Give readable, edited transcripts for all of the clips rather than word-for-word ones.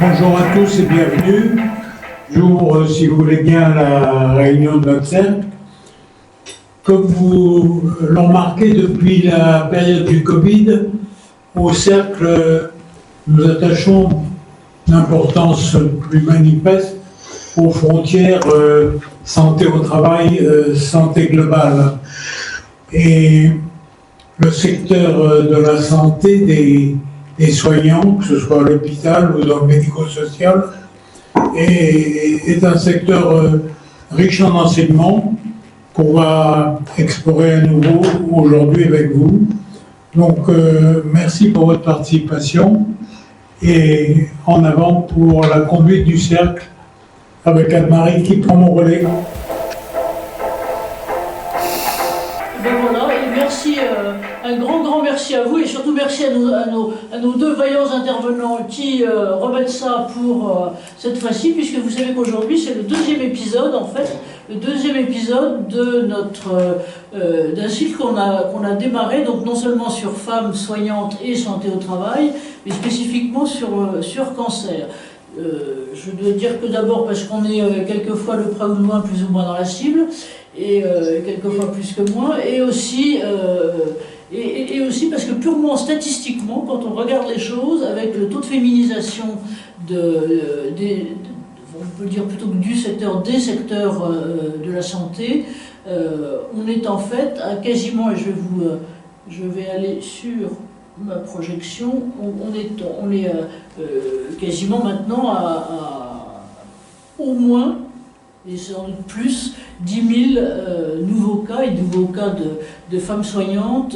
Bonjour à tous et bienvenue. J'ouvre, si vous voulez bien, la réunion de notre cercle. Comme vous l'ont marqué depuis la période du Covid, au cercle, nous attachons une importance plus manifeste aux frontières santé au travail, santé globale. Et le secteur de la santé des soignants, que ce soit à l'hôpital ou dans le médico-social, est un secteur riche en enseignements qu'on va explorer à nouveau aujourd'hui avec vous. Donc, merci pour votre participation et en avant pour la conduite du cercle avec Anne-Marie qui prend mon relais. Ben voilà, et merci, un grand merci à vous et surtout merci à nos deux vaillants intervenants qui remettent ça pour cette fois-ci, puisque vous savez qu'aujourd'hui c'est le deuxième épisode en fait, le deuxième épisode de d'un cycle qu'on a démarré, donc non seulement sur femmes soignantes et santé au travail, mais spécifiquement sur cancer. Je dois dire que d'abord parce qu'on est quelquefois le près ou le loin plus ou moins dans la cible, et quelquefois plus que moins, et aussi parce que purement statistiquement, quand on regarde les choses, avec le taux de féminisation on peut dire plutôt que des secteurs de la santé, on est en fait à quasiment, et je vais aller sur ma projection, on est quasiment maintenant à au moins, et sans doute plus, 10 000 nouveaux cas de femmes soignantes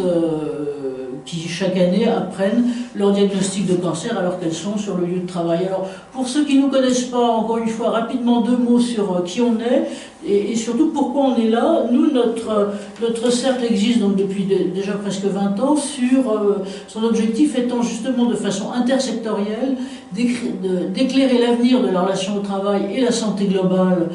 qui chaque année apprennent leur diagnostic de cancer alors qu'elles sont sur le lieu de travail. Alors pour ceux qui ne nous connaissent pas, encore une fois, rapidement 2 mots sur qui on est et surtout pourquoi on est là. Nous, notre cercle existe donc depuis déjà presque 20 ans, son objectif étant justement de façon intersectorielle d'éclairer l'avenir de la relation au travail et la santé globale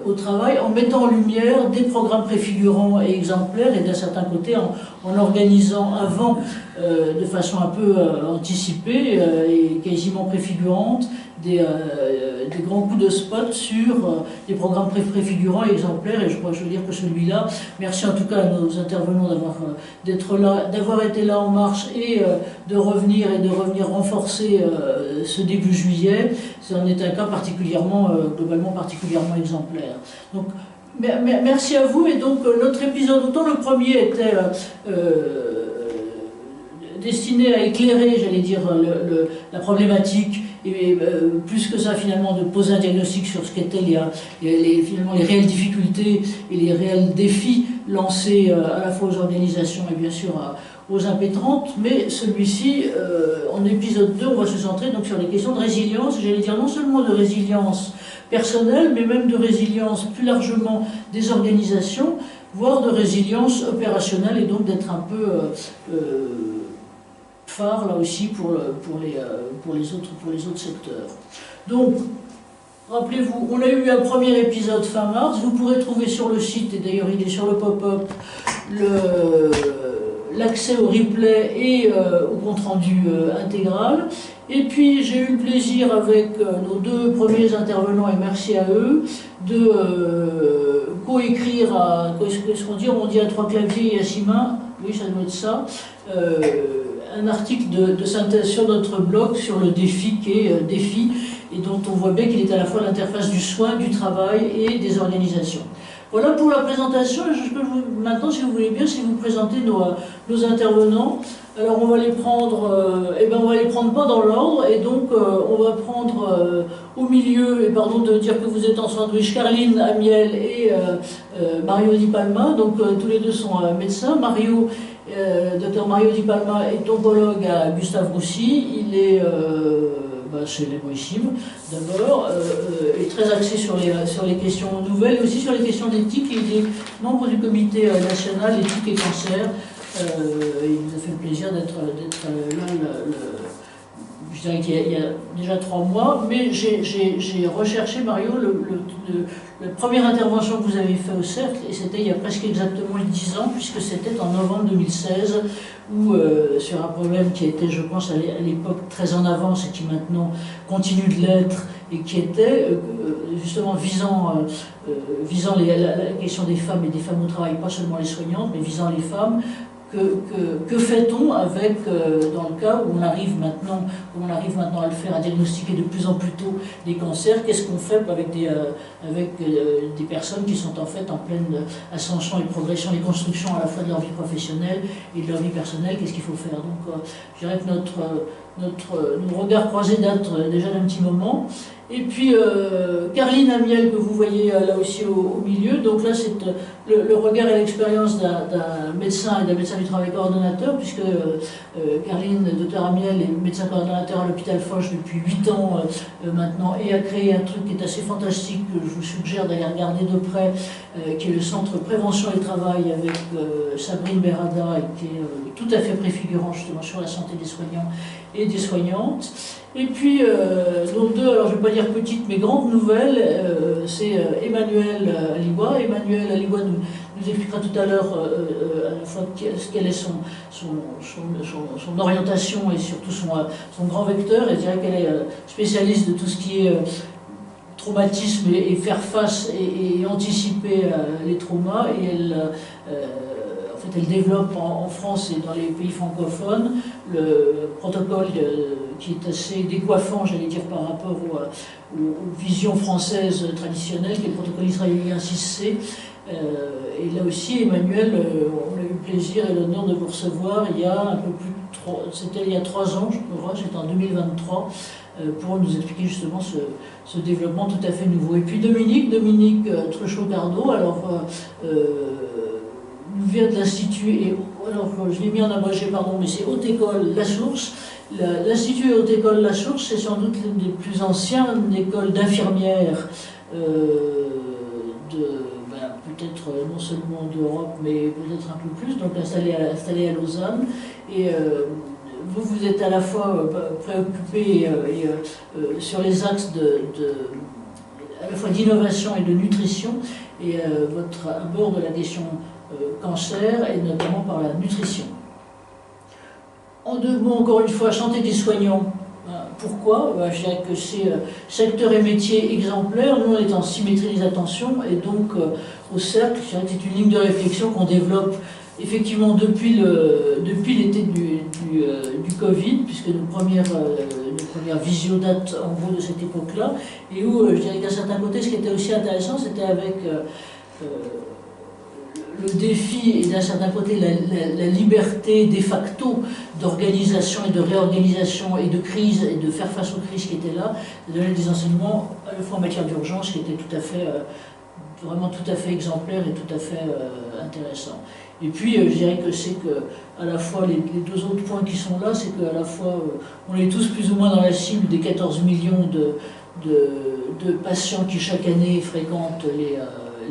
au travail, en mettant en lumière des programmes préfigurants et exemplaires, et d'un certain côté en organisant avant, de façon un peu anticipée et quasiment préfigurante, des grands coups de spot sur des programmes préfigurants et exemplaires. Et je veux dire que celui-là, merci en tout cas à nos intervenants d'avoir été là en marche et de revenir renforcer ce début juillet. C'en est un cas globalement particulièrement exemplaire. Donc, merci à vous. Et donc notre épisode, autant le premier était destiné à éclairer, j'allais dire, la problématique, et plus que ça finalement de poser un diagnostic sur ce qu'étaient finalement les réelles difficultés et les réels défis lancés à la fois aux organisations et bien sûr aux impétrantes, mais celui-ci, en épisode 2, on va se centrer donc sur les questions de résilience, j'allais dire non seulement de résilience personnelle, mais même de résilience plus largement des organisations, voire de résilience opérationnelle, et donc d'être un peu phare là aussi pour les autres secteurs. Donc, rappelez-vous, on a eu un premier épisode fin mars, vous pourrez trouver sur le site, et d'ailleurs il est sur le pop-up, l'accès au replay et au compte-rendu intégral. Et puis j'ai eu le plaisir avec nos 2 premiers intervenants, et merci à eux, de coécrire qu'est-ce qu'on dit, on dit à 3 claviers et à 6 mains, oui ça doit être ça, un article de synthèse sur notre blog sur le défi qui est défi, et dont on voit bien qu'il est à la fois l'interface du soin, du travail et des organisations. Voilà pour la présentation. Je peux maintenant, si vous voulez bien, si vous présentez nos intervenants. Alors on va les prendre, on va les prendre pas dans l'ordre, et donc on va prendre au milieu, et pardon de dire que vous êtes en sandwich, Caroline Amiel et Mario Di Palma, donc tous les deux sont médecins. Dr Mario Di Palma est oncologue à Gustave Roussy, il est chez les Moïssim d'abord, est très axé sur les questions nouvelles et aussi sur les questions d'éthique. Il est membre du comité national éthique et cancer. Il nous a fait le plaisir d'être là je dirais qu'il y a déjà 3 mois, mais j'ai recherché, Mario, la première intervention que vous avez faite au Cercle, et c'était il y a presque exactement 10 ans, puisque c'était en novembre 2016, où, sur un problème qui était, je pense, à l'époque très en avance et qui maintenant continue de l'être, et qui était justement visant la question des femmes et des femmes au travail, pas seulement les soignantes, mais visant les femmes. Que fait-on avec, dans le cas où on arrive maintenant à le faire, à diagnostiquer de plus en plus tôt des cancers, qu'est-ce qu'on fait avec des personnes qui sont en fait en pleine ascension et progression et construction à la fois de leur vie professionnelle et de leur vie personnelle, qu'est-ce qu'il faut faire? Donc je dirais que nos regards croisés datent déjà d'un petit moment. Et puis Carline Amiel, que vous voyez là aussi au milieu, donc là c'est le regard et l'expérience d'un médecin et d'un médecin du travail coordonnateur, puisque Carline, docteur Amiel, est médecin coordonnateur à l'hôpital Foch depuis 8 ans maintenant, et a créé un truc qui est assez fantastique, que je vous suggère d'aller regarder de près, qui est le Centre Prévention et Travail avec Sabrine Berada, et qui est tout à fait préfigurant justement sur la santé des soignants et des soignantes. Et puis, donc deux, alors je ne vais pas dire petite, mais grande nouvelle, c'est Emmanuel Aligois. Emmanuel Aligois nous expliquera tout à l'heure à la fois quelle est son orientation et surtout son grand vecteur. Et je dirais qu'elle est spécialiste de tout ce qui est traumatisme et faire face et anticiper les traumas. Et elle développe en France et dans les pays francophones le protocole qui est assez décoiffant, j'allais dire, par rapport aux visions françaises traditionnelles, qui est le protocole israélien 6C. Et là aussi, Emmanuel, on a eu le plaisir et l'honneur de vous recevoir il y a un peu plus de c'était il y a 3 ans, je crois, c'était en 2023, pour nous expliquer justement ce développement tout à fait nouveau. Et puis Dominique Truchot-Gardot, alors nous vient de l'Institut, alors je l'ai mis en abrégé, pardon, mais c'est Haute École La Source. L'Institut Haute École La Source, c'est sans doute l'une des plus anciennes écoles d'infirmières peut-être non seulement d'Europe, mais peut-être un peu plus, donc installée à Lausanne. Et vous êtes à la fois préoccupé sur les axes à la fois d'innovation et de nutrition, et votre abord de la question cancer, et notamment par la nutrition. En 2 mots, encore une fois, santé des soignants. Pourquoi? Je dirais que c'est secteur et métier exemplaire. Nous, on est en symétrie des attentions, et donc au Cercle, je dirais que c'est une ligne de réflexion qu'on développe effectivement depuis l'été du Covid, puisque nos premières visio datent en gros de cette époque-là, et où je dirais qu'à certains côtés, ce qui était aussi intéressant, c'était avec le défi et d'un certain côté la liberté de facto d'organisation et de réorganisation et de crise et de faire face aux crises qui étaient là, de donner des enseignements à la fois en matière d'urgence qui étaient tout à fait, vraiment tout à fait exemplaires et tout à fait intéressants. Et puis je dirais que c'est que à la fois les 2 autres points qui sont là, c'est qu'à la fois on est tous plus ou moins dans la cible des 14 millions de patients qui chaque année fréquentent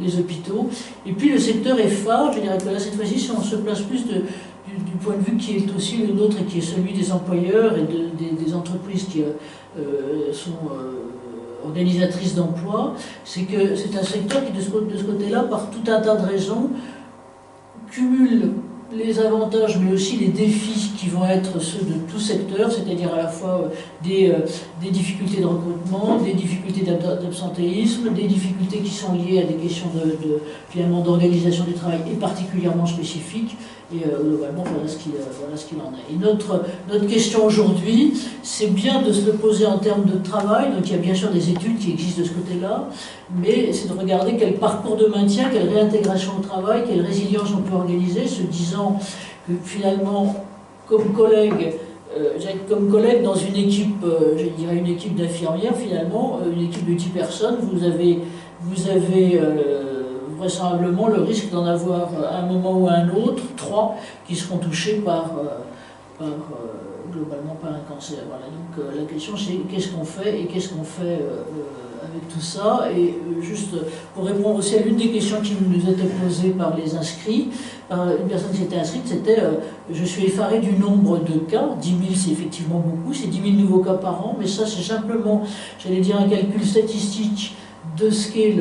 les hôpitaux. Et puis le secteur est phare, je dirais que là cette fois-ci, si on se place plus du point de vue qui est aussi le nôtre et qui est celui des employeurs et des entreprises qui sont organisatrices d'emploi, c'est que c'est un secteur qui de ce côté-là, par tout un tas de raisons, cumule les avantages mais aussi les défis qui vont être ceux de tout secteur, c'est-à-dire à la fois des difficultés de recrutement, des difficultés d'absentéisme, des difficultés qui sont liées à des questions finalement d'organisation du travail et particulièrement spécifiques, et globalement voilà ce qu'il en est. Et notre question aujourd'hui, c'est bien de se le poser en termes de travail, donc il y a bien sûr des études qui existent de ce côté-là, mais c'est de regarder quel parcours de maintien, quelle réintégration au travail, quelle résilience on peut organiser, se disant que finalement, comme collègue dans une équipe, je dirais une équipe d'infirmières, finalement, une équipe de 10 personnes, vous avez vraisemblablement le risque d'en avoir à un moment ou à un autre 3 qui seront touchés globalement par un cancer. Voilà. Donc la question c'est qu'est-ce qu'on fait et qu'est-ce qu'on fait avec tout ça. Et juste pour répondre aussi à l'une des questions qui nous étaient posées par les inscrits, une personne qui s'était inscrite, c'était je suis effaré du nombre de cas. 10 000, c'est effectivement beaucoup, c'est 10 000 nouveaux cas par an, mais ça, c'est simplement, j'allais dire, un calcul statistique de ce qu'est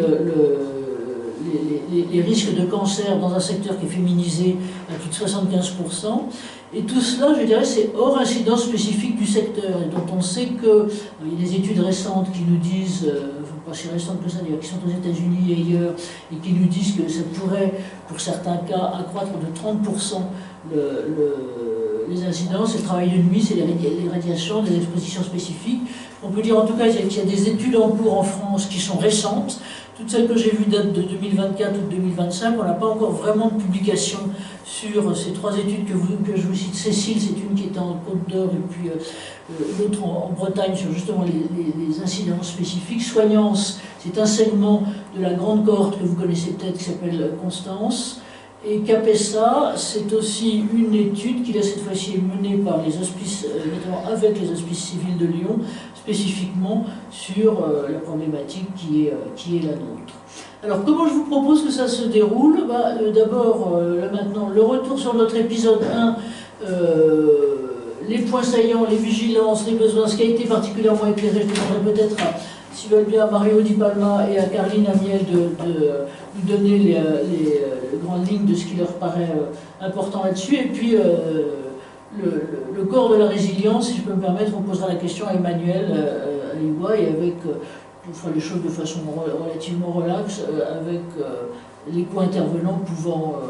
les risques de cancer dans un secteur qui est féminisé à plus de 75%. Et tout cela, je dirais, c'est hors incidence spécifique du secteur, et dont on sait que il y a des études récentes qui nous disent, pas si récentes que ça, d'ailleurs, qui sont aux États-Unis et ailleurs, et qui nous disent que ça pourrait, pour certains cas, accroître de 30% les incidences. Le travail de nuit, c'est les radiations, des expositions spécifiques. On peut dire en tout cas qu'il y a des études en cours en France qui sont récentes. Toutes celles que j'ai vues datent de 2024 ou de 2025. On n'a pas encore vraiment de publication sur ces 3 études que je vous cite. Cécile, c'est une qui est en Côte d'Or et puis l'autre en Bretagne sur justement les incidences spécifiques. Soignance, c'est un segment de la grande cohorte que vous connaissez peut-être qui s'appelle Constance. Et CAPESA, c'est aussi une étude qui là cette fois-ci est menée par les hospices, notamment avec les hospices civils de Lyon, spécifiquement sur la problématique qui est la nôtre. Alors comment je vous propose que ça se déroule? D'abord, là maintenant, le retour sur notre épisode 1, les points saillants, les vigilances, les besoins, ce qui a été particulièrement éclairé. Je demanderai peut-être, s'ils veulent bien, à Mario Di Palma et à Caroline Amiel de nous donner les grandes lignes de ce qui leur paraît important là-dessus. Et puis, le corps de la résilience, si je peux me permettre, on posera la question à Emmanuel Aligois, et avec, on fera les choses de façon relativement relaxe, avec les co-intervenants pouvant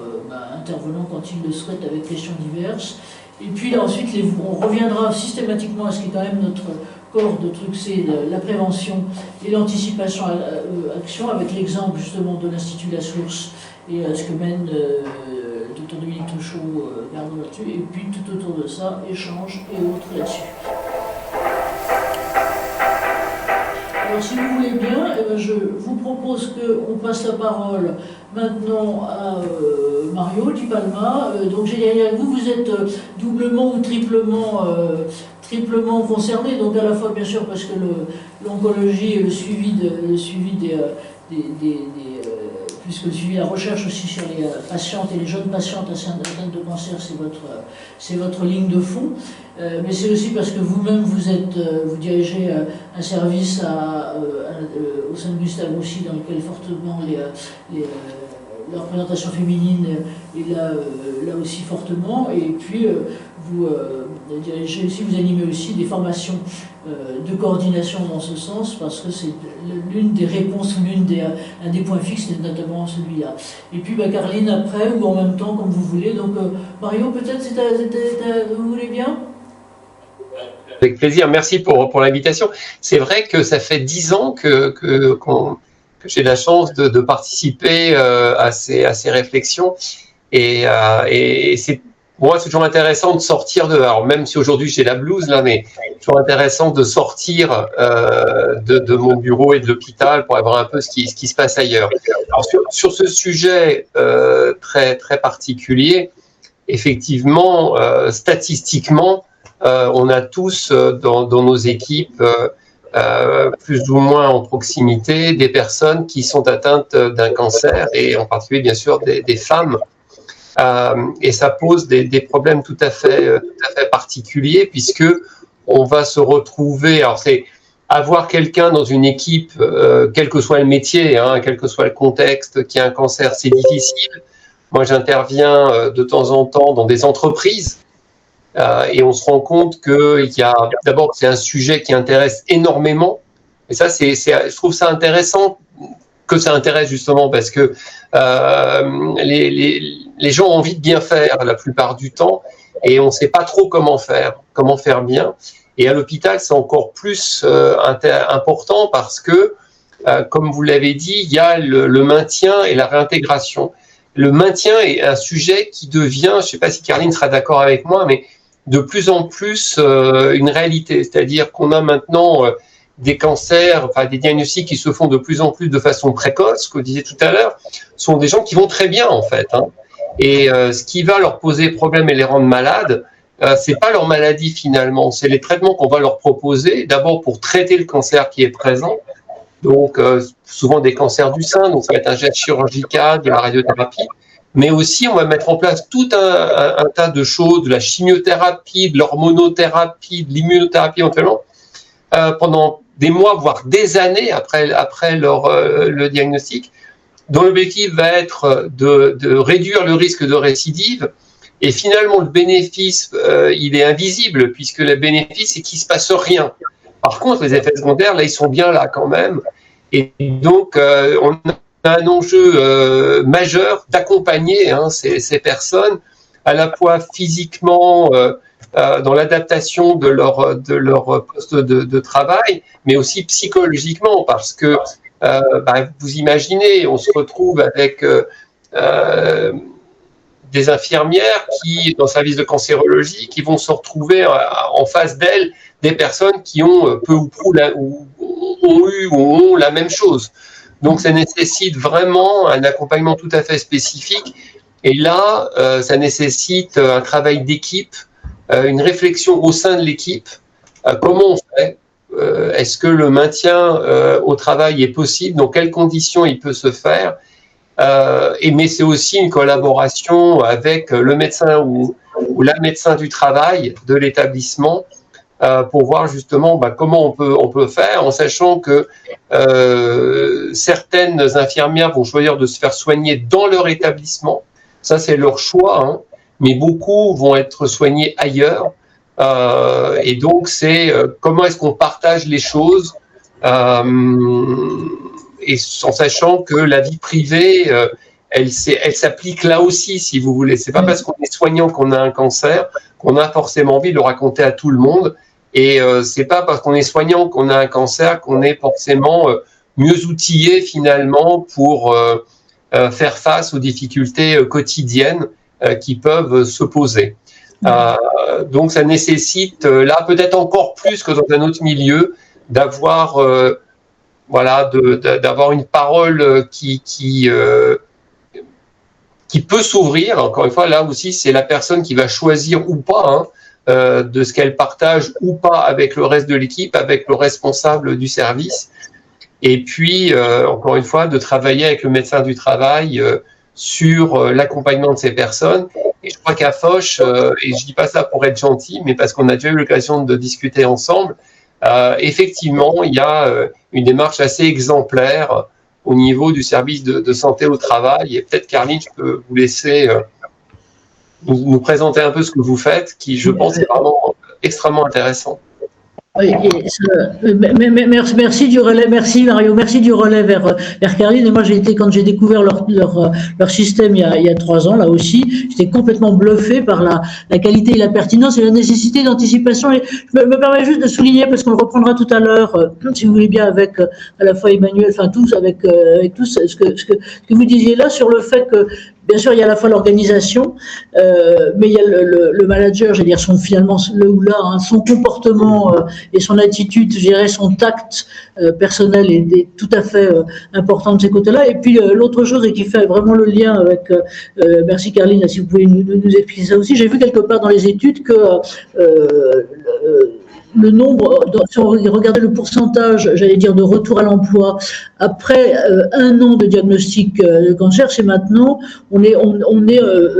intervenant quand ils le souhaitent avec questions diverses. Et puis là, ensuite, on reviendra systématiquement à ce qui est quand même notre corps de truc, c'est la prévention et l'anticipation action, avec l'exemple justement de l'Institut La Source et ce que mène Dr Dominique Truchot, gardons là-dessus, et puis tout autour de ça, échange et autres là-dessus. Alors si vous voulez bien, je vous propose qu'on passe la parole maintenant à Mario Di Palma. Donc j'ai derrière vous, vous êtes doublement ou triplement concerné, donc à la fois bien sûr parce que l'oncologie et le suivi puisque le suivi, la recherche aussi sur les patientes et les jeunes patientes atteintes de cancer, c'est votre ligne de fond. Mais c'est aussi parce que vous-même, vous dirigez un service au sein de Gustave Roussy, dans lequel fortement la représentation féminine est là aussi fortement. Et puis, vous dirigez aussi, vous animez aussi des formations de coordination dans ce sens, parce que c'est l'une des réponses, un des points fixes, c'est notamment celui-là. Et puis Caroline après, ou en même temps, comme vous voulez. Donc Mario, peut-être, vous voulez bien? Avec plaisir, merci pour l'invitation. C'est vrai que ça fait 10 ans que j'ai la chance de participer à ces réflexions, et pour moi, c'est toujours intéressant de sortir alors même si aujourd'hui j'ai la blouse là, mais c'est toujours intéressant de sortir de mon bureau et de l'hôpital pour avoir un peu ce qui se passe ailleurs. Alors, sur ce sujet très très particulier, effectivement, statistiquement, on a tous dans nos équipes plus ou moins en proximité des personnes qui sont atteintes d'un cancer, et en particulier bien sûr des femmes. Et ça pose des problèmes tout à fait particuliers, puisque on va se retrouver. Alors c'est avoir quelqu'un dans une équipe, quel que soit le métier, quel que soit le contexte, qui a un cancer, c'est difficile. Moi, j'interviens de temps en temps dans des entreprises, et on se rend compte qu'il y a d'abord c'est un sujet qui intéresse énormément. Et ça, je trouve ça intéressant que ça intéresse, justement parce que les gens ont envie de bien faire la plupart du temps, et on ne sait pas trop comment faire bien. Et à l'hôpital, c'est encore plus important, parce que, comme vous l'avez dit, il y a le maintien et la réintégration. Le maintien est un sujet qui devient, je ne sais pas si Caroline sera d'accord avec moi, mais de plus en plus une réalité. C'est-à-dire qu'on a maintenant des cancers, des diagnostics qui se font de plus en plus de façon précoce, que vous disiez tout à l'heure, sont des gens qui vont très bien en fait. Et ce qui va leur poser problème et les rendre malades, c'est pas leur maladie finalement, c'est les traitements qu'on va leur proposer, d'abord pour traiter le cancer qui est présent, donc souvent des cancers du sein, donc ça va être un geste chirurgical, de la radiothérapie, mais aussi on va mettre en place tout un tas de choses, de la chimiothérapie, de l'hormonothérapie, de l'immunothérapie éventuellement, pendant des mois, voire des années après le diagnostic, dont l'objectif va être de réduire le risque de récidive. Et finalement, le bénéfice, il est invisible, puisque le bénéfice, c'est qu'il ne se passe rien. Par contre, les effets secondaires, là, ils sont bien là quand même. Et donc, on a un enjeu majeur d'accompagner ces personnes, à la fois physiquement, dans l'adaptation de leur poste de travail, mais aussi psychologiquement, parce que vous imaginez, on se retrouve avec des infirmières qui, dans le service de cancérologie, qui vont se retrouver en face d'elles des personnes qui ont peu ou prou ont la même chose. Donc, ça nécessite vraiment un accompagnement tout à fait spécifique. Et là, ça nécessite un travail d'équipe, une réflexion au sein de l'équipe. Comment on fait ? Est-ce que le maintien au travail est possible ? Dans quelles conditions il peut se faire ? Mais c'est aussi une collaboration avec le médecin ou la médecin du travail de l'établissement pour voir justement comment on peut faire, en sachant que certaines infirmières vont choisir de se faire soigner dans leur établissement. Ça, c'est leur choix, mais beaucoup vont être soignés ailleurs. Et donc, c'est comment est-ce qu'on partage les choses et en sachant que la vie privée, elle s'applique là aussi, si vous voulez. C'est pas parce qu'on est soignant qu'on a un cancer qu'on a forcément envie de le raconter à tout le monde. Et c'est pas parce qu'on est soignant qu'on a un cancer qu'on est forcément mieux outillé finalement pour faire face aux difficultés quotidiennes qui peuvent se poser. Donc ça nécessite là peut-être encore plus que dans un autre milieu d'avoir d'avoir une parole qui peut s'ouvrir. Encore une fois, là aussi c'est la personne qui va choisir ou pas de ce qu'elle partage ou pas avec le reste de l'équipe, avec le responsable du service. Et puis encore une fois de travailler avec le médecin du travail sur l'accompagnement de ces personnes. Et je crois qu'à Foch, et je dis pas ça pour être gentil, mais parce qu'on a déjà eu l'occasion de discuter ensemble, effectivement, il y a une démarche assez exemplaire au niveau du service de santé au travail. Et peut-être, Caroline, je peux vous laisser nous présenter un peu ce que vous faites, qui, je pense, est vraiment extrêmement intéressant. Oui, merci du relais, merci Mario, merci du relais vers Caroline. Et moi, quand j'ai découvert leur système il y a 3 ans, là aussi, j'étais complètement bluffé par la qualité et la pertinence et la nécessité d'anticipation. Et je me permets juste de souligner, parce qu'on le reprendra tout à l'heure, si vous voulez bien, avec à la fois Emmanuel, enfin tous, avec tous, ce que vous disiez là sur le fait que, bien sûr, il y a à la fois l'organisation, mais il y a le manager, j'allais dire, finalement, son comportement et son attitude, je dirais, son tact personnel est tout à fait important de ces côtés-là. Et puis, l'autre chose, et qui fait vraiment le lien avec, merci Caroline, si vous pouvez nous expliquer ça aussi, j'ai vu quelque part dans les études que le nombre, si on regardait le pourcentage, j'allais dire, de retour à l'emploi après 1 an de diagnostic de cancer, c'est maintenant, on est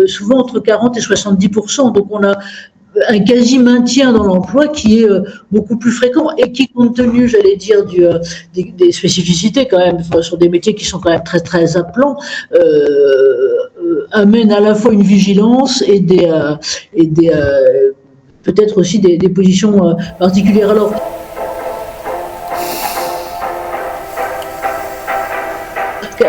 souvent entre 40 et 70%. Donc on a un quasi-maintien dans l'emploi qui est beaucoup plus fréquent et qui, compte tenu, j'allais dire, des spécificités quand même, sur des métiers qui sont quand même très, très appelants, amène à la fois une vigilance et peut-être aussi des positions particulières. Alors,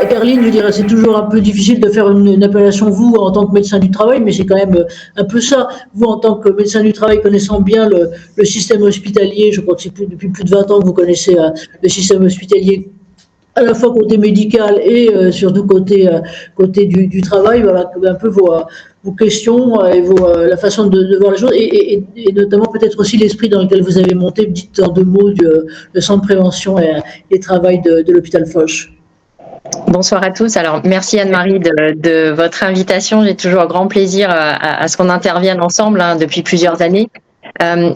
Caroline, je dirais, c'est toujours un peu difficile de faire une appellation vous en tant que médecin du travail, mais c'est quand même un peu ça. Vous, en tant que médecin du travail, connaissant bien le système hospitalier, je crois que c'est depuis plus de 20 ans que vous connaissez le système hospitalier, à la fois côté médical et surtout côté du travail. Voilà un peu vos questions et la façon de voir les choses et notamment peut-être aussi l'esprit dans lequel vous avez monté, dites en 2 mots, le centre de prévention et travail de l'hôpital Foch. Bonsoir à tous. Alors, merci Anne-Marie de votre invitation. J'ai toujours grand plaisir à ce qu'on intervienne ensemble depuis plusieurs années.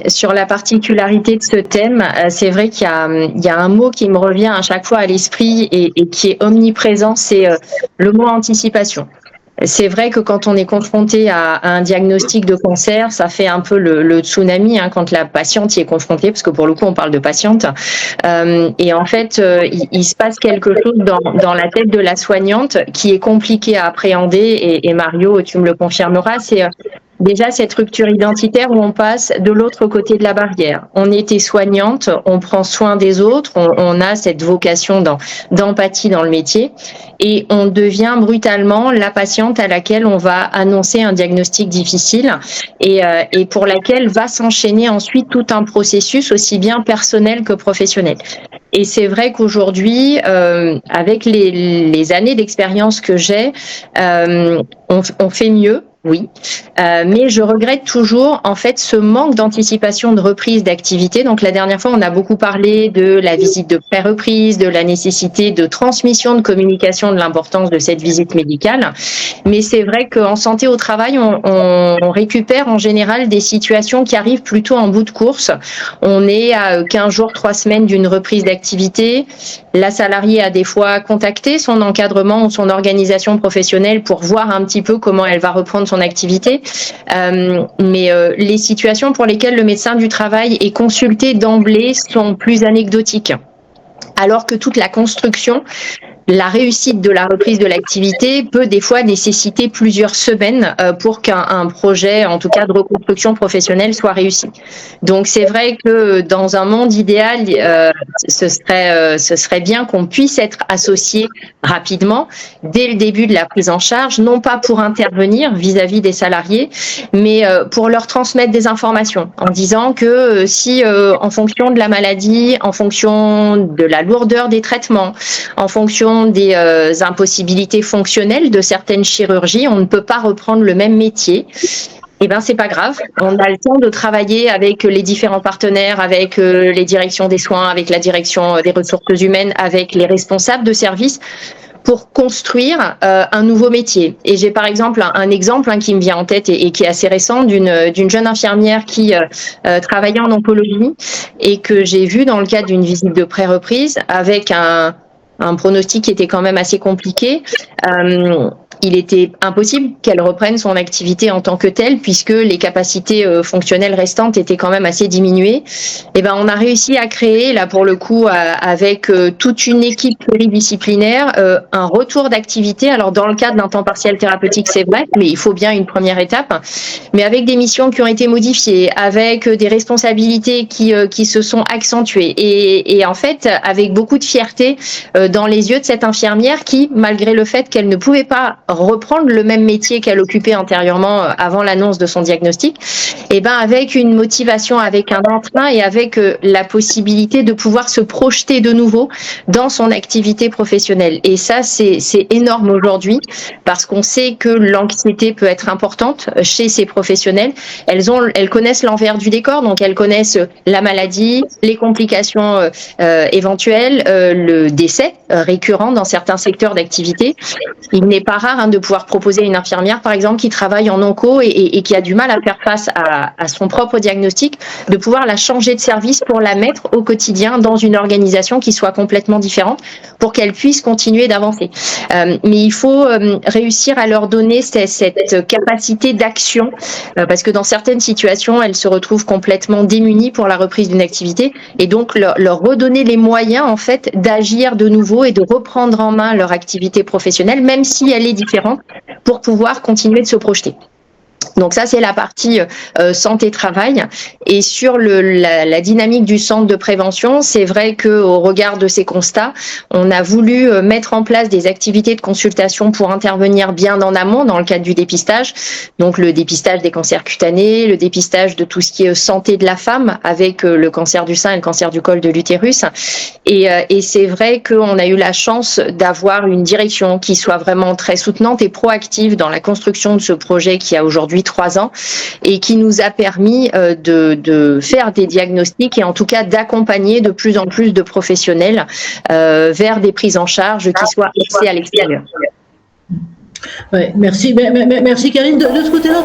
Sur la particularité de ce thème, c'est vrai qu'il y a un mot qui me revient à chaque fois à l'esprit et qui est omniprésent, c'est le mot anticipation. C'est vrai que quand on est confronté à un diagnostic de cancer, ça fait un peu le tsunami quand la patiente y est confrontée, parce que pour le coup, on parle de patiente. Et en fait, il se passe quelque chose dans la tête de la soignante qui est compliqué à appréhender. Et Mario, tu me le confirmeras, c'est déjà cette rupture identitaire où on passe de l'autre côté de la barrière. On était soignante, on prend soin des autres, on a cette vocation d'empathie dans le métier et on devient brutalement la patiente à laquelle on va annoncer un diagnostic difficile et pour laquelle va s'enchaîner ensuite tout un processus aussi bien personnel que professionnel. Et c'est vrai qu'aujourd'hui, avec les années d'expérience que j'ai, on fait mieux. Oui, mais je regrette toujours en fait ce manque d'anticipation de reprise d'activité. Donc la dernière fois, on a beaucoup parlé de la visite de pré-reprise, de la nécessité de transmission de communication, de l'importance de cette visite médicale. Mais c'est vrai qu'en santé au travail, on récupère en général des situations qui arrivent plutôt en bout de course. On est à 15 jours, 3 semaines d'une reprise d'activité. La salariée a des fois contacté son encadrement ou son organisation professionnelle pour voir un petit peu comment elle va reprendre son activité. Mais les situations pour lesquelles le médecin du travail est consulté d'emblée sont plus anecdotiques. Alors que toute la construction, la réussite de la reprise de l'activité peut des fois nécessiter plusieurs semaines pour qu'un projet, en tout cas de reconstruction professionnelle, soit réussi. Donc c'est vrai que dans un monde idéal, ce serait bien qu'on puisse être associé rapidement dès le début de la prise en charge, non pas pour intervenir vis-à-vis des salariés, mais pour leur transmettre des informations en disant que si en fonction de la maladie, en fonction de la lourdeur des traitements, en fonction des impossibilités fonctionnelles de certaines chirurgies, on ne peut pas reprendre le même métier. Eh ben, c'est pas grave. On a le temps de travailler avec les différents partenaires, avec les directions des soins, avec la direction des ressources humaines, avec les responsables de service pour construire un nouveau métier. Et j'ai par exemple un exemple qui me vient en tête et qui est assez récent d'une jeune infirmière qui travaillait en oncologie et que j'ai vu dans le cadre d'une visite de pré-reprise avec un pronostic qui était quand même assez compliqué. Il était impossible qu'elle reprenne son activité en tant que telle puisque les capacités fonctionnelles restantes étaient quand même assez diminuées. Et ben, on a réussi à créer, là pour le coup, avec toute une équipe pluridisciplinaire, un retour d'activité. Alors dans le cadre d'un temps partiel thérapeutique, c'est vrai, mais il faut bien une première étape. Mais avec des missions qui ont été modifiées, avec des responsabilités qui se sont accentuées, et en fait avec beaucoup de fierté dans les yeux de cette infirmière qui, malgré le fait qu'elle ne pouvait pas reprendre le même métier qu'elle occupait antérieurement avant l'annonce de son diagnostic, et ben avec une motivation, avec un entrain et avec la possibilité de pouvoir se projeter de nouveau dans son activité professionnelle. Et ça, c'est énorme aujourd'hui parce qu'on sait que l'anxiété peut être importante chez ces professionnels. Elles connaissent l'envers du décor, donc elles connaissent la maladie, les complications éventuelles, le décès récurrent dans certains secteurs d'activité. Il n'est pas rare de pouvoir proposer à une infirmière, par exemple, qui travaille en onco et qui a du mal à faire face à son propre diagnostic, de pouvoir la changer de service pour la mettre au quotidien dans une organisation qui soit complètement différente pour qu'elle puisse continuer d'avancer. Mais il faut réussir à leur donner cette capacité d'action parce que dans certaines situations, elles se retrouvent complètement démunies pour la reprise d'une activité et donc leur redonner les moyens en fait d'agir de nouveau et de reprendre en main leur activité professionnelle, même si elle est différente, pour pouvoir continuer de se projeter. Donc ça, c'est la partie santé-travail. Et sur la dynamique du centre de prévention, c'est vrai qu'au regard de ces constats, on a voulu mettre en place des activités de consultation pour intervenir bien en amont dans le cadre du dépistage. Donc le dépistage des cancers cutanés, le dépistage de tout ce qui est santé de la femme avec le cancer du sein et le cancer du col de l'utérus. Et c'est vrai qu'on a eu la chance d'avoir une direction qui soit vraiment très soutenante et proactive dans la construction de ce projet qui a aujourd'hui 3 ans et qui nous a permis de faire des diagnostics et en tout cas d'accompagner de plus en plus de professionnels vers des prises en charge qui soient axées à l'extérieur. Ouais, merci Karine. De ce côté-là,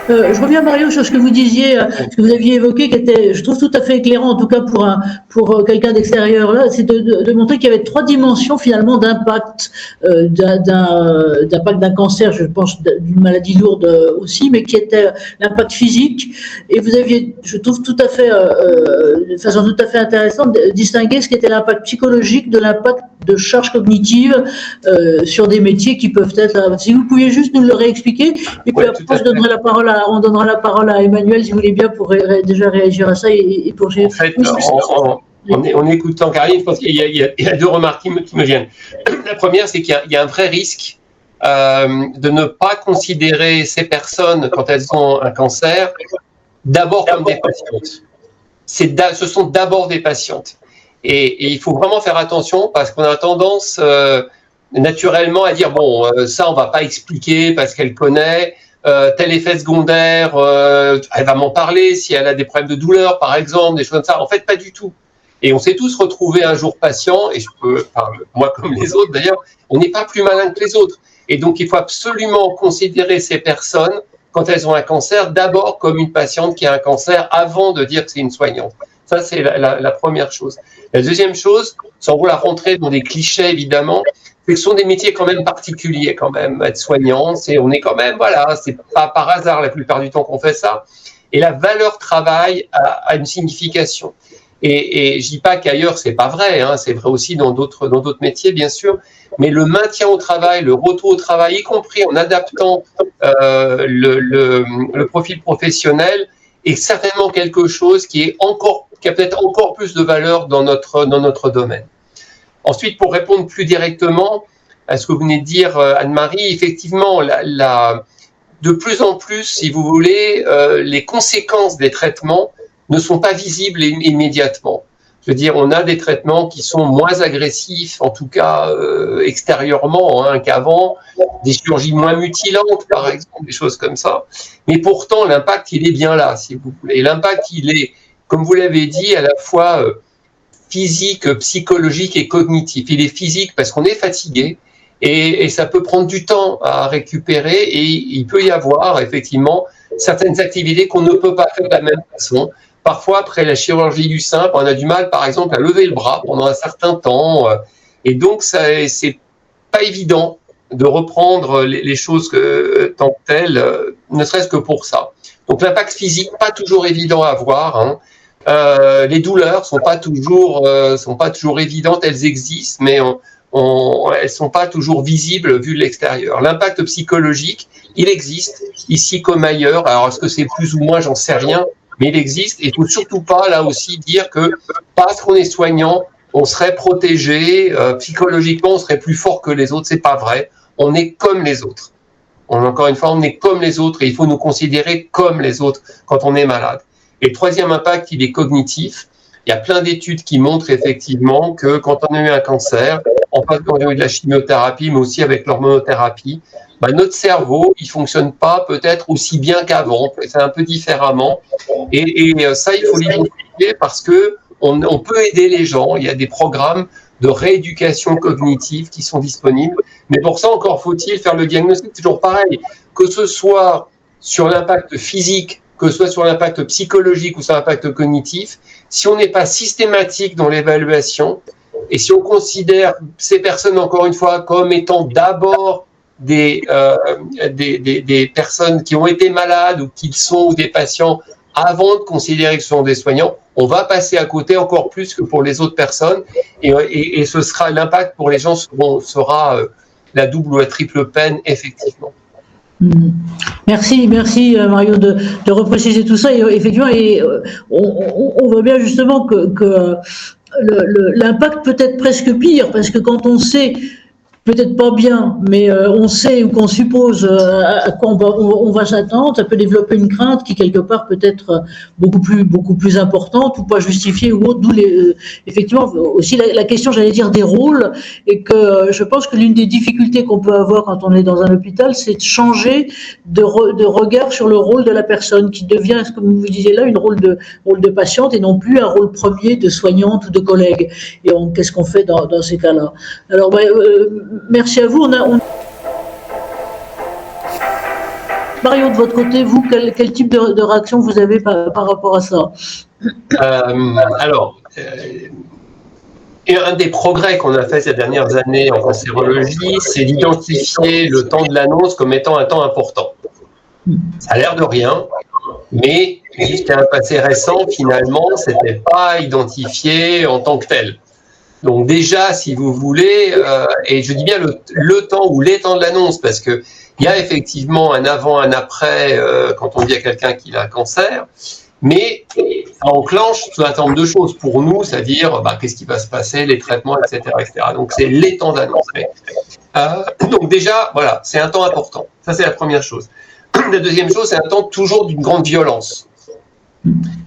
Je reviens, Mario, sur ce que vous disiez, ce que vous aviez évoqué, qui était, je trouve, tout à fait éclairant, en tout cas pour quelqu'un d'extérieur, là, c'est de montrer qu'il y avait 3 dimensions, finalement, d'impact, d'impact d'un cancer, je pense, d'une maladie lourde aussi, mais qui était l'impact physique. Et vous aviez, je trouve, tout à fait, de façon tout à fait intéressante, distinguer ce qui était l'impact psychologique de l'impact de charge cognitive sur des métiers qui peuvent être... Si vous pouviez juste nous le réexpliquer, et puis après, on donnera la parole à Emmanuel, si vous voulez bien, pour déjà réagir à ça et pour... En fait, en écoutant Karine, je pense qu'il y a 2 remarques qui me viennent. La première, c'est qu'il y a un vrai risque de ne pas considérer ces personnes, quand elles ont un cancer, d'abord comme des patientes. Ce sont d'abord des patientes. Et il faut vraiment faire attention parce qu'on a tendance naturellement à dire bon, ça on va pas expliquer parce qu'elle connaît tel effet secondaire, elle va m'en parler si elle a des problèmes de douleur par exemple, des choses comme ça. En fait, pas du tout. Et on s'est tous retrouvés un jour patients, et je peux, moi comme les autres d'ailleurs, on n'est pas plus malin que les autres. Et donc il faut absolument considérer ces personnes quand elles ont un cancer d'abord comme une patiente qui a un cancer avant de dire que c'est une soignante. Ça, c'est la première chose. La deuxième chose, sans vouloir rentrer dans des clichés, évidemment, c'est que ce sont des métiers quand même particuliers, quand même, être soignant. On est quand même, voilà, c'est pas par hasard la plupart du temps qu'on fait ça. Et la valeur travail a une signification. Et je dis pas qu'ailleurs, c'est pas vrai, hein, c'est vrai aussi dans d'autres métiers, bien sûr. Mais le maintien au travail, le retour au travail, y compris en adaptant le profil professionnel, est certainement quelque chose qui a peut-être encore plus de valeur dans notre domaine. Ensuite, pour répondre plus directement à ce que vous venez de dire, Anne-Marie, effectivement, de plus en plus, si vous voulez, les conséquences des traitements ne sont pas visibles immédiatement. Je veux dire, on a des traitements qui sont moins agressifs, en tout cas extérieurement, hein, qu'avant, des chirurgies moins mutilantes, par exemple, des choses comme ça. Mais pourtant, l'impact, il est bien là, si vous voulez. L'impact, il est, comme vous l'avez dit, à la fois physique, psychologique et cognitif. Il est physique parce qu'on est fatigué et ça peut prendre du temps à récupérer et il peut y avoir, effectivement, certaines activités qu'on ne peut pas faire de la même façon. Parfois, après la chirurgie du sein, on a du mal, par exemple, à lever le bras pendant un certain temps. Et donc, c'est pas évident de reprendre les choses tant que telles, ne serait-ce que pour ça. Donc, l'impact physique, pas toujours évident à voir. Hein. Les douleurs sont pas toujours évidentes. Elles existent, mais elles sont pas toujours visibles vu de l'extérieur. L'impact psychologique, il existe ici comme ailleurs. Alors, est-ce que c'est plus ou moins, j'en sais rien. Mais il existe et il ne faut surtout pas, là aussi, dire que parce qu'on est soignant, on serait protégé, psychologiquement, on serait plus fort que les autres. C'est pas vrai. On est comme les autres. Encore une fois, on est comme les autres et il faut nous considérer comme les autres quand on est malade. Et le troisième impact, il est cognitif. Il y a plein d'études qui montrent effectivement que quand on a eu un cancer, en fait, quand on a eu de la chimiothérapie, mais aussi avec l'hormonothérapie, notre cerveau, il fonctionne pas peut-être aussi bien qu'avant, c'est un peu différemment. Et ça, il faut l'identifier parce que on peut aider les gens. Il y a des programmes de rééducation cognitive qui sont disponibles. Mais pour ça, encore faut-il faire le diagnostic. C'est toujours pareil, que ce soit sur l'impact physique, que ce soit sur l'impact psychologique ou sur l'impact cognitif, si on n'est pas systématique dans l'évaluation et si on considère ces personnes, encore une fois, comme étant d'abord des personnes qui ont été malades ou qui sont ou des patients avant de considérer que ce sont des soignants, on va passer à côté encore plus que pour les autres personnes et ce sera l'impact pour les gens sera la double ou la triple peine effectivement. Merci Mario de repréciser tout ça et effectivement on voit bien justement que l'impact peut être presque pire parce que quand on sait peut-être pas bien, mais on sait ou qu'on suppose à quoi on va s'attendre, ça peut développer une crainte qui quelque part peut être beaucoup plus importante ou pas justifiée ou autre. D'où effectivement aussi la question, j'allais dire, des rôles, et que je pense que l'une des difficultés qu'on peut avoir quand on est dans un hôpital, c'est de changer de regard sur le rôle de la personne qui devient, comme vous disiez là, rôle de patiente et non plus un rôle premier de soignante ou de collègue. Et qu'est-ce qu'on fait dans ces cas-là? Alors merci à vous. Mario, de votre côté, vous, quel type de réaction vous avez par rapport à ça? Et un des progrès qu'on a fait ces dernières années en cancérologie, c'est d'identifier le temps de l'annonce comme étant un temps important. Ça a l'air de rien, mais jusqu'à un passé récent, finalement, c'était pas identifié en tant que tel. Donc déjà, si vous voulez, et je dis bien le temps ou les temps de l'annonce, parce que il y a effectivement un avant, un après quand on dit à quelqu'un qu'il a un cancer, mais ça enclenche tout un certain nombre de choses pour nous, c'est-à-dire qu'est-ce qui va se passer, les traitements, etc., etc. Donc c'est les temps d'annonce. Donc déjà, voilà, c'est un temps important. Ça c'est la première chose. La deuxième chose, c'est un temps toujours d'une grande violence.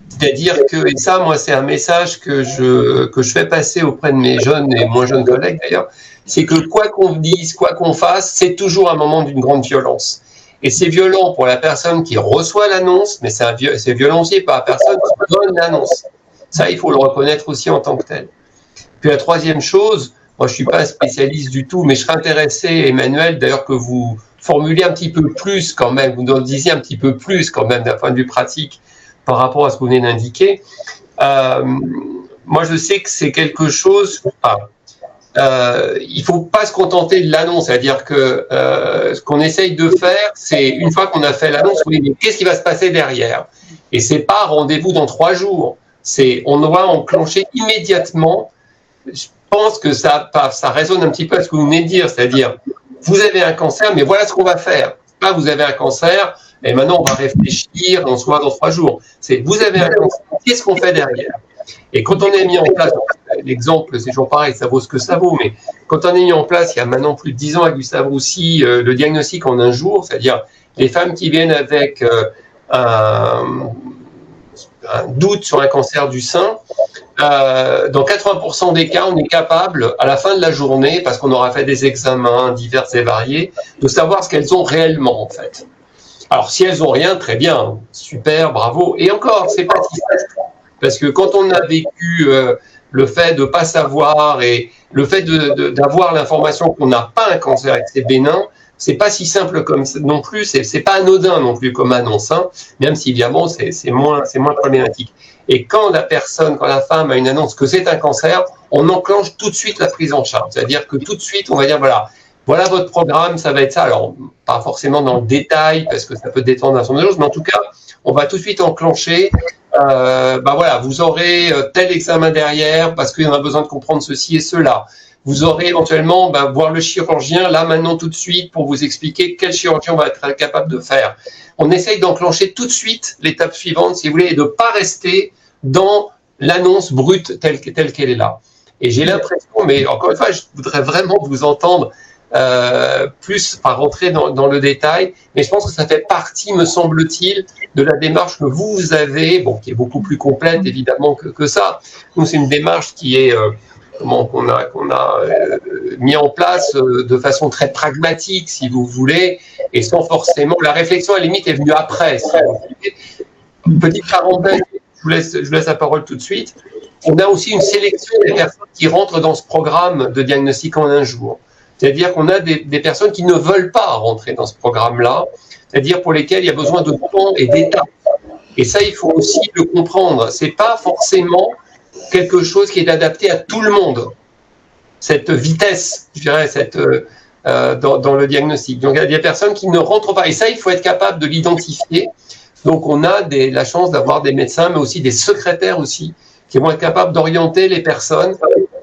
C'est-à-dire que, et ça, moi, c'est un message que je fais passer auprès de mes jeunes et moins jeunes collègues d'ailleurs, c'est que quoi qu'on dise, quoi qu'on fasse, c'est toujours un moment d'une grande violence. Et c'est violent pour la personne qui reçoit l'annonce, mais c'est violent aussi pour la personne qui donne l'annonce. Ça, il faut le reconnaître aussi en tant que tel. Puis la troisième chose, moi, je ne suis pas un spécialiste du tout, mais je serais intéressé, Emmanuel, d'ailleurs, que vous formuliez un petit peu plus quand même, vous nous disiez un petit peu plus quand même d'un point de vue pratique par rapport à ce que vous venez d'indiquer. Moi, je sais que c'est quelque chose... il ne faut pas se contenter de l'annonce, c'est-à-dire que ce qu'on essaye de faire, c'est une fois qu'on a fait l'annonce, oui, mais qu'est-ce qui va se passer derrière? Et c'est pas rendez-vous dans 3 jours, on doit enclencher immédiatement. Je pense que ça résonne un petit peu à ce que vous venez de dire, c'est-à-dire vous avez un cancer, mais voilà ce qu'on va faire. Pas vous avez un cancer, et maintenant on va réfléchir, on se voit dans 3 jours. C'est vous avez un cancer, qu'est-ce qu'on fait derrière? Et quand on a mis en place, l'exemple c'est toujours pareil, ça vaut ce que ça vaut, mais quand on a mis en place il y a maintenant plus de 10 ans à Gustave Roussy, le diagnostic en un jour, c'est-à-dire les femmes qui viennent avec un doute sur un cancer du sein, dans 80% des cas, on est capable, à la fin de la journée, parce qu'on aura fait des examens divers et variés, de savoir ce qu'elles ont réellement, en fait. Alors, si elles n'ont rien, très bien, super, bravo. Et encore, c'est pas si simple. Parce que quand on a vécu le fait de ne pas savoir et le fait d'avoir l'information qu'on n'a pas un cancer et que c'est bénin, c'est pas si simple comme non plus, c'est pas anodin non plus comme annonce, hein, même si évidemment c'est moins problématique. Et quand la femme a une annonce que c'est un cancer, on enclenche tout de suite la prise en charge. C'est-à-dire que tout de suite, on va dire voilà votre programme, ça va être ça. Alors, pas forcément dans le détail, parce que ça peut détendre un certain nombre de choses, mais en tout cas, on va tout de suite enclencher, voilà, vous aurez tel examen derrière, parce qu'il y en a besoin de comprendre ceci et cela. Vous aurez éventuellement voir le chirurgien, là, maintenant, tout de suite, pour vous expliquer quel chirurgien va être capable de faire. On essaye d'enclencher tout de suite l'étape suivante, si vous voulez, et de ne pas rester dans l'annonce brute telle qu'elle est là. Et j'ai l'impression, mais encore une fois, je voudrais vraiment vous entendre plus, pas rentrer dans le détail, mais je pense que ça fait partie, me semble-t-il, de la démarche que vous avez, qui est beaucoup plus complète, évidemment, que ça. Nous, c'est une démarche qui est... qu'on a mis en place de façon très pragmatique, si vous voulez, et sans forcément... La réflexion, à la limite, est venue après. Si vous voulez. Petite parenthèse, je vous laisse la parole tout de suite. On a aussi une sélection des personnes qui rentrent dans ce programme de diagnostic en un jour. C'est-à-dire qu'on a des personnes qui ne veulent pas rentrer dans ce programme-là, c'est-à-dire pour lesquelles il y a besoin de temps et d'étapes. Et ça, il faut aussi le comprendre. C'est pas forcément quelque chose qui est adapté à tout le monde. Cette vitesse, je dirais, dans le diagnostic. Donc, il y a des personnes qui ne rentrent pas. Et ça, il faut être capable de l'identifier. Donc, on a la chance d'avoir des médecins, mais aussi des secrétaires aussi, qui vont être capables d'orienter les personnes.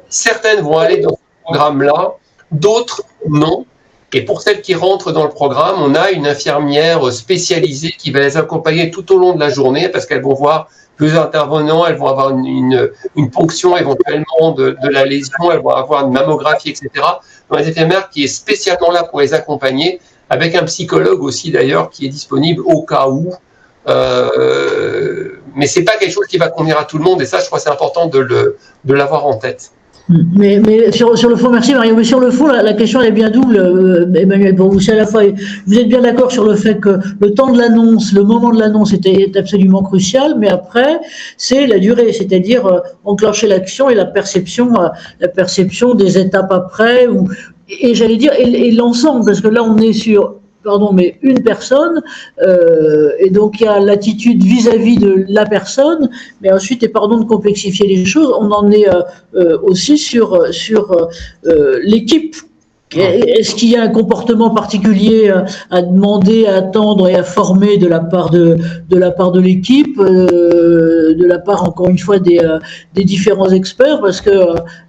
Certaines vont aller dans ce programme-là, d'autres non. Et pour celles qui rentrent dans le programme, on a une infirmière spécialisée qui va les accompagner tout au long de la journée, parce qu'elles vont voir plusieurs intervenants, elles vont avoir une ponction éventuellement de la lésion, elles vont avoir une mammographie, etc. Donc, une infirmière qui est spécialement là pour les accompagner, avec un psychologue aussi d'ailleurs qui est disponible au cas où. Mais c'est pas quelque chose qui va convenir à tout le monde, et ça, je crois que c'est important de l'avoir en tête. Mais sur le fond, merci Mario, mais sur le fond, la question elle est bien double, Emmanuel, pour vous. C'est à la fois, vous êtes bien d'accord sur le fait que le temps de l'annonce, le moment de l'annonce est absolument crucial, mais après, c'est la durée, c'est-à-dire enclencher l'action et la perception des étapes après, et j'allais dire, et l'ensemble, parce que là on est sur mais une personne, et donc il y a l'attitude vis-à-vis de la personne, mais ensuite, et pardon de complexifier les choses, on en est aussi sur l'équipe. Est-ce qu'il y a un comportement particulier à demander, à attendre et à former de la part de l'équipe, de la part encore une fois des différents experts, parce que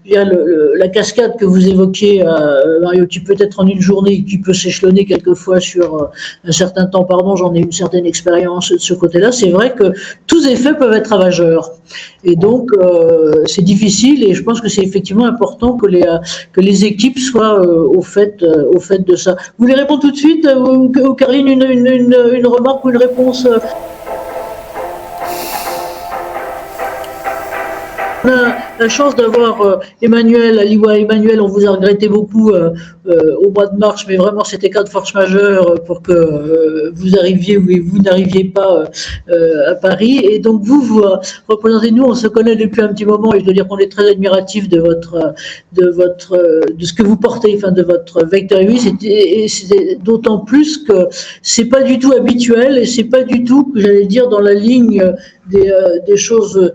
la cascade que vous évoquiez, Mario, qui peut être en une journée, qui peut s'échelonner quelquefois sur un certain temps, j'en ai une certaine expérience de ce côté-là, c'est vrai que tous effets peuvent être ravageurs. Et donc, c'est difficile, et je pense que c'est effectivement important que les équipes soient au fait de ça. Vous voulez répondre tout de suite, ou Caroline, une remarque ou une réponse? On a la chance d'avoir Emmanuel à l'IWA. Emmanuel, on vous a regretté beaucoup au mois de mars, mais vraiment c'était cas de force majeure pour que vous arriviez ou vous n'arriviez pas à Paris. Et donc vous représentez, nous, on se connaît depuis un petit moment, et je dois dire qu'on est très admiratif de ce que vous portez, enfin de votre vecteur UX, et c'est d'autant plus que c'est pas du tout habituel, et c'est pas du tout, j'allais dire, dans la ligne des choses,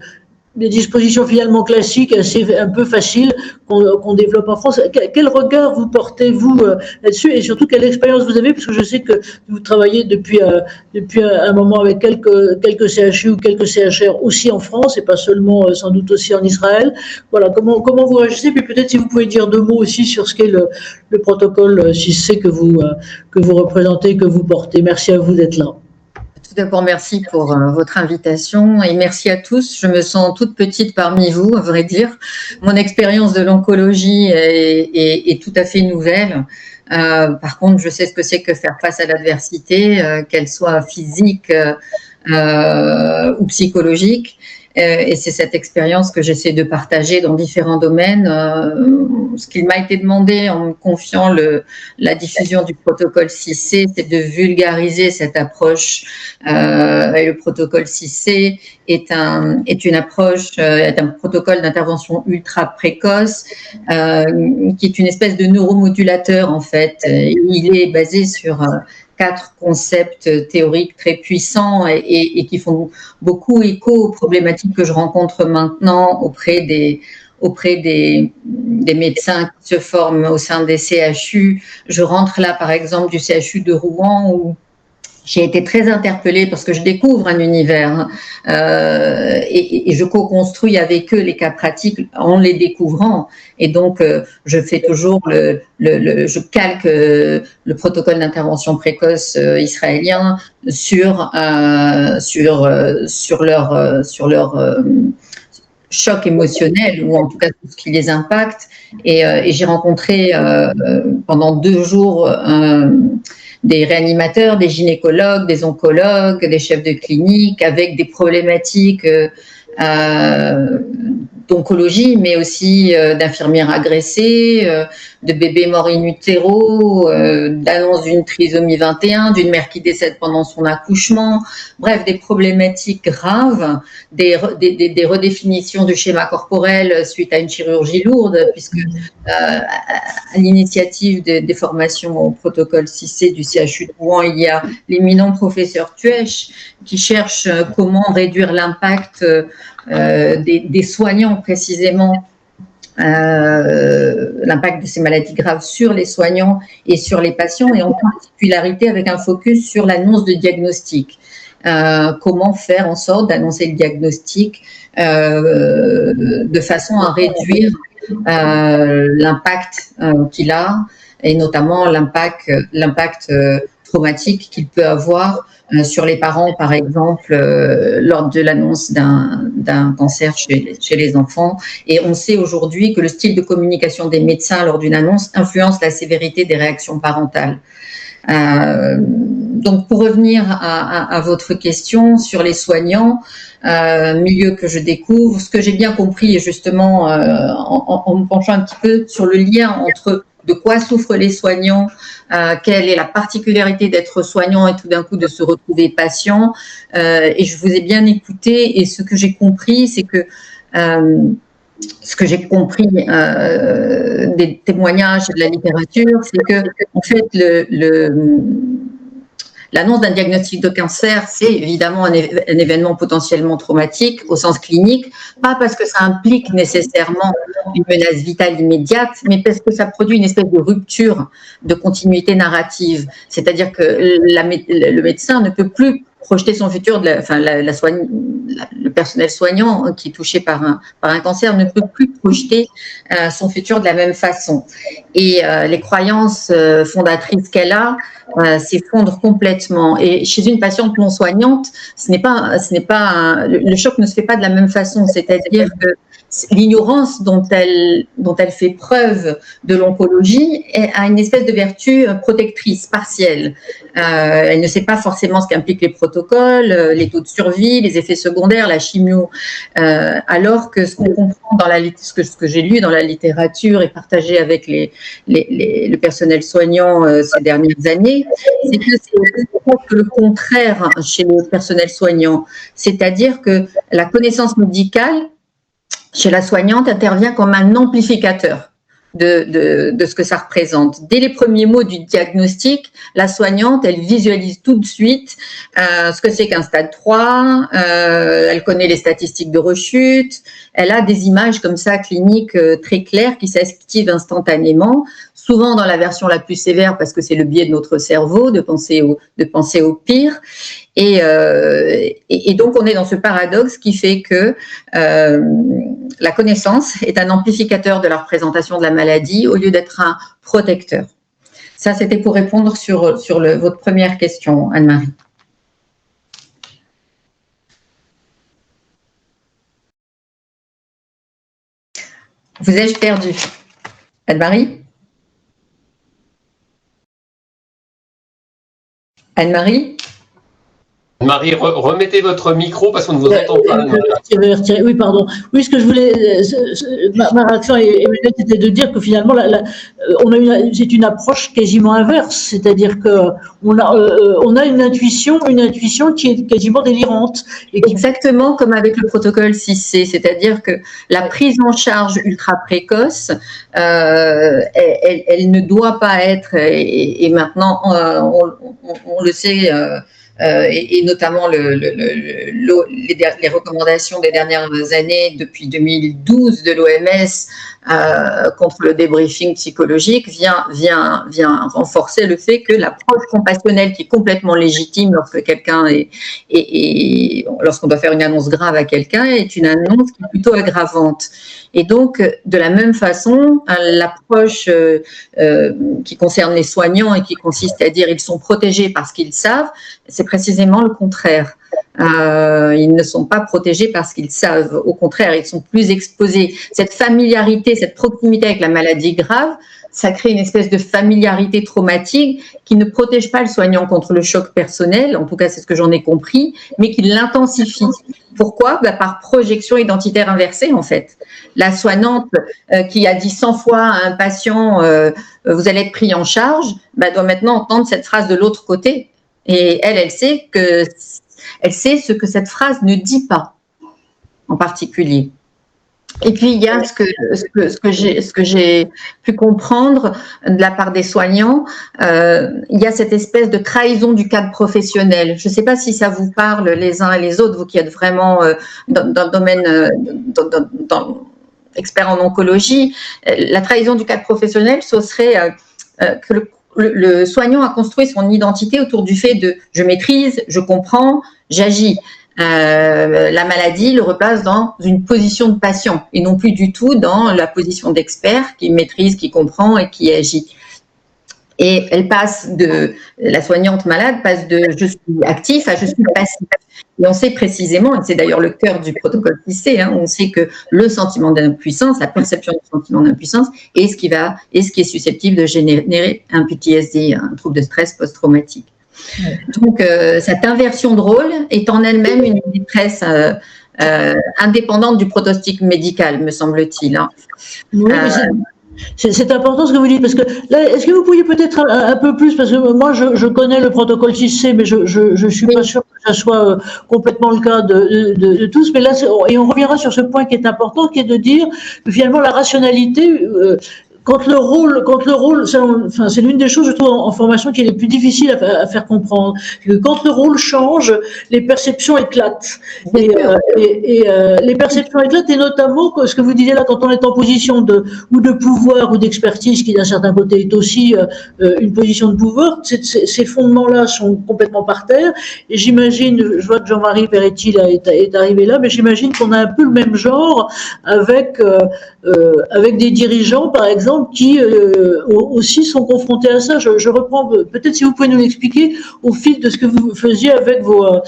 des dispositions finalement classiques, un peu faciles qu'on développe en France. Quel regard vous portez-vous là-dessus, et surtout quelle expérience vous avez, parce que je sais que vous travaillez depuis un moment avec quelques CHU ou quelques CHR aussi en France, et pas seulement sans doute aussi en Israël. Voilà, comment vous réagissez, puis peut-être si vous pouvez dire 2 mots aussi sur ce qu'est le protocole 6C que vous représentez, que vous portez. Merci à vous d'être là. Tout d'abord, merci pour votre invitation, et merci à tous. Je me sens toute petite parmi vous, à vrai dire. Mon expérience de l'oncologie est tout à fait nouvelle. Par contre, je sais ce que c'est que faire face à l'adversité, qu'elle soit physique ou psychologique. Et c'est cette expérience que j'essaie de partager dans différents domaines. Ce qu'il m'a été demandé en me confiant la diffusion du protocole 6C, c'est de vulgariser cette approche. Et le protocole 6C est un protocole d'intervention ultra précoce, qui est une espèce de neuromodulateur en fait. Il est basé sur 4 concepts théoriques très puissants et qui font beaucoup écho aux problématiques que je rencontre maintenant auprès des médecins qui se forment au sein des CHU. Je rentre là, par exemple, du CHU de Rouen, où j'ai été très interpellée parce que je découvre un univers et je co-construis avec eux les cas pratiques en les découvrant. Et donc, je fais toujours je calque le protocole d'intervention précoce israélien sur leur choc émotionnel, ou en tout cas tout ce qui les impacte. Et j'ai rencontré pendant 2 jours des réanimateurs, des gynécologues, des oncologues, des chefs de clinique avec des problématiques d'oncologie, mais aussi d'infirmières agressées, de bébés morts in utero, d'annonce d'une trisomie 21, d'une mère qui décède pendant son accouchement, bref, des problématiques graves, des redéfinitions du schéma corporel suite à une chirurgie lourde, puisque à l'initiative des formations au protocole 6C du CHU de Rouen, il y a l'éminent professeur Tuech qui cherche comment réduire l'impact des soignants précisément, l'impact de ces maladies graves sur les soignants et sur les patients, et en particularité avec un focus sur l'annonce de diagnostic. Comment faire en sorte d'annoncer le diagnostic de façon à réduire l'impact qu'il a, et notamment l'impact traumatique qu'il peut avoir sur les parents, par exemple, lors de l'annonce d'un cancer chez les enfants. Et on sait aujourd'hui que le style de communication des médecins lors d'une annonce influence la sévérité des réactions parentales. Donc, pour revenir à votre question sur les soignants, milieu que je découvre, ce que j'ai bien compris, et justement en me penchant un petit peu sur le lien entre de quoi souffrent les soignants, quelle est la particularité d'être soignant et tout d'un coup de se retrouver patient. Et je vous ai bien écouté, et ce que j'ai compris, c'est que des témoignages et de la littérature, c'est que en fait L'annonce d'un diagnostic de cancer, c'est évidemment un événement potentiellement traumatique au sens clinique, pas parce que ça implique nécessairement une menace vitale immédiate, mais parce que ça produit une espèce de rupture de continuité narrative. C'est-à-dire que le médecin ne peut plus projeter son futur, le personnel soignant qui est touché par un cancer ne peut plus projeter son futur de la même façon. Et les croyances fondatrices qu'elle a s'effondrent complètement. Et chez une patiente non soignante, le choc ne se fait pas de la même façon. C'est-à-dire que l'ignorance dont elle fait preuve de l'oncologie a une espèce de vertu protectrice partielle. Elle ne sait pas forcément ce qu'impliquent les protocoles, les taux de survie, les effets secondaires, la chimio, alors que ce qu'on comprend ce que j'ai lu dans la littérature et partagé avec le personnel soignant ces dernières années, c'est que c'est le contraire chez le personnel soignant. C'est-à-dire que la connaissance médicale chez la soignante intervient comme un amplificateur de ce que ça représente. Dès les premiers mots du diagnostic, la soignante, elle visualise tout de suite ce que c'est qu'un stade 3, elle connaît les statistiques de rechute, elle a des images comme ça cliniques très claires qui s'activent instantanément, souvent dans la version la plus sévère parce que c'est le biais de notre cerveau de penser au pire. Et donc, on est dans ce paradoxe qui fait que la connaissance est un amplificateur de la représentation de la maladie au lieu d'être un protecteur. Ça, c'était pour répondre sur votre première question, Anne-Marie. Vous ai-je perdu, Anne-Marie? Anne-Marie? Marie, remettez votre micro parce qu'on ne vous entend pas. Oui, pardon. Oui, ce que je voulais, ma réaction immédiate était de dire que finalement, c'est une approche quasiment inverse, c'est-à-dire que on a une intuition qui est quasiment délirante. Exactement comme avec le protocole 6C, c'est-à-dire que la prise en charge ultra précoce, elle ne doit pas être, et maintenant on le sait. Et notamment les recommandations des dernières années depuis 2012 de l'OMS contre le débriefing psychologique vient renforcer le fait que l'approche compassionnelle qui est complètement légitime lorsque quelqu'un lorsqu'on doit faire une annonce grave à quelqu'un est une annonce qui est plutôt aggravante. Et donc, de la même façon, l'approche qui concerne les soignants et qui consiste à dire ils sont protégés parce qu'ils savent, c'est précisément le contraire. Ils ne sont pas protégés parce qu'ils savent. Au contraire, ils sont plus exposés. Cette familiarité, cette proximité avec la maladie grave, ça crée une espèce de familiarité traumatique qui ne protège pas le soignant contre le choc personnel, en tout cas c'est ce que j'en ai compris, mais qui l'intensifie. Pourquoi ? Par projection identitaire inversée en fait. La soignante qui a dit 100 fois à un patient vous allez être pris en charge, doit maintenant entendre cette phrase de l'autre côté. Et elle sait ce que cette phrase ne dit pas en particulier. Et puis, il y a ce que j'ai pu comprendre de la part des soignants, il y a cette espèce de trahison du cadre professionnel. Je ne sais pas si ça vous parle les uns et les autres, vous qui êtes vraiment dans le domaine, expert en oncologie. La trahison du cadre professionnel, ce serait que le soignant a construit son identité autour du fait de « je maîtrise, je comprends, j'agis ». La maladie le replace dans une position de patient et non plus du tout dans la position d'expert qui maîtrise, qui comprend et qui agit. Et la soignante malade passe de « je suis actif » à « je suis passif ». Et on sait précisément, et c'est d'ailleurs le cœur du protocole 6C, on sait que le sentiment d'impuissance, la perception du sentiment d'impuissance est ce qui est susceptible de générer un PTSD, un trouble de stress post-traumatique. Donc, cette inversion de rôle est en elle-même une détresse indépendante du pronostic médical, me semble-t-il. Oui, c'est important ce que vous dites, parce que là, est-ce que vous pourriez peut-être un peu plus, parce que moi, je connais le protocole 6C, mais je suis pas sûre que ça soit complètement le cas de tous, mais là, et on reviendra sur ce point qui est important, qui est de dire, finalement, la rationalité, quand le rôle, c'est l'une des choses, je trouve, en formation qui est les plus difficiles à faire comprendre. Que quand le rôle change, les perceptions éclatent. Et les perceptions éclatent, et notamment ce que vous disiez là, quand on est en position de pouvoir ou d'expertise, qui d'un certain côté est aussi une position de pouvoir, ces fondements-là sont complètement par terre. Et j'imagine, je vois que Jean-Marie Peretti est arrivé là, mais j'imagine qu'on a un peu le même genre avec des dirigeants, par exemple, qui aussi sont confrontés à ça. Je reprends, peut-être si vous pouvez nous l'expliquer au fil de ce que vous faisiez avec vos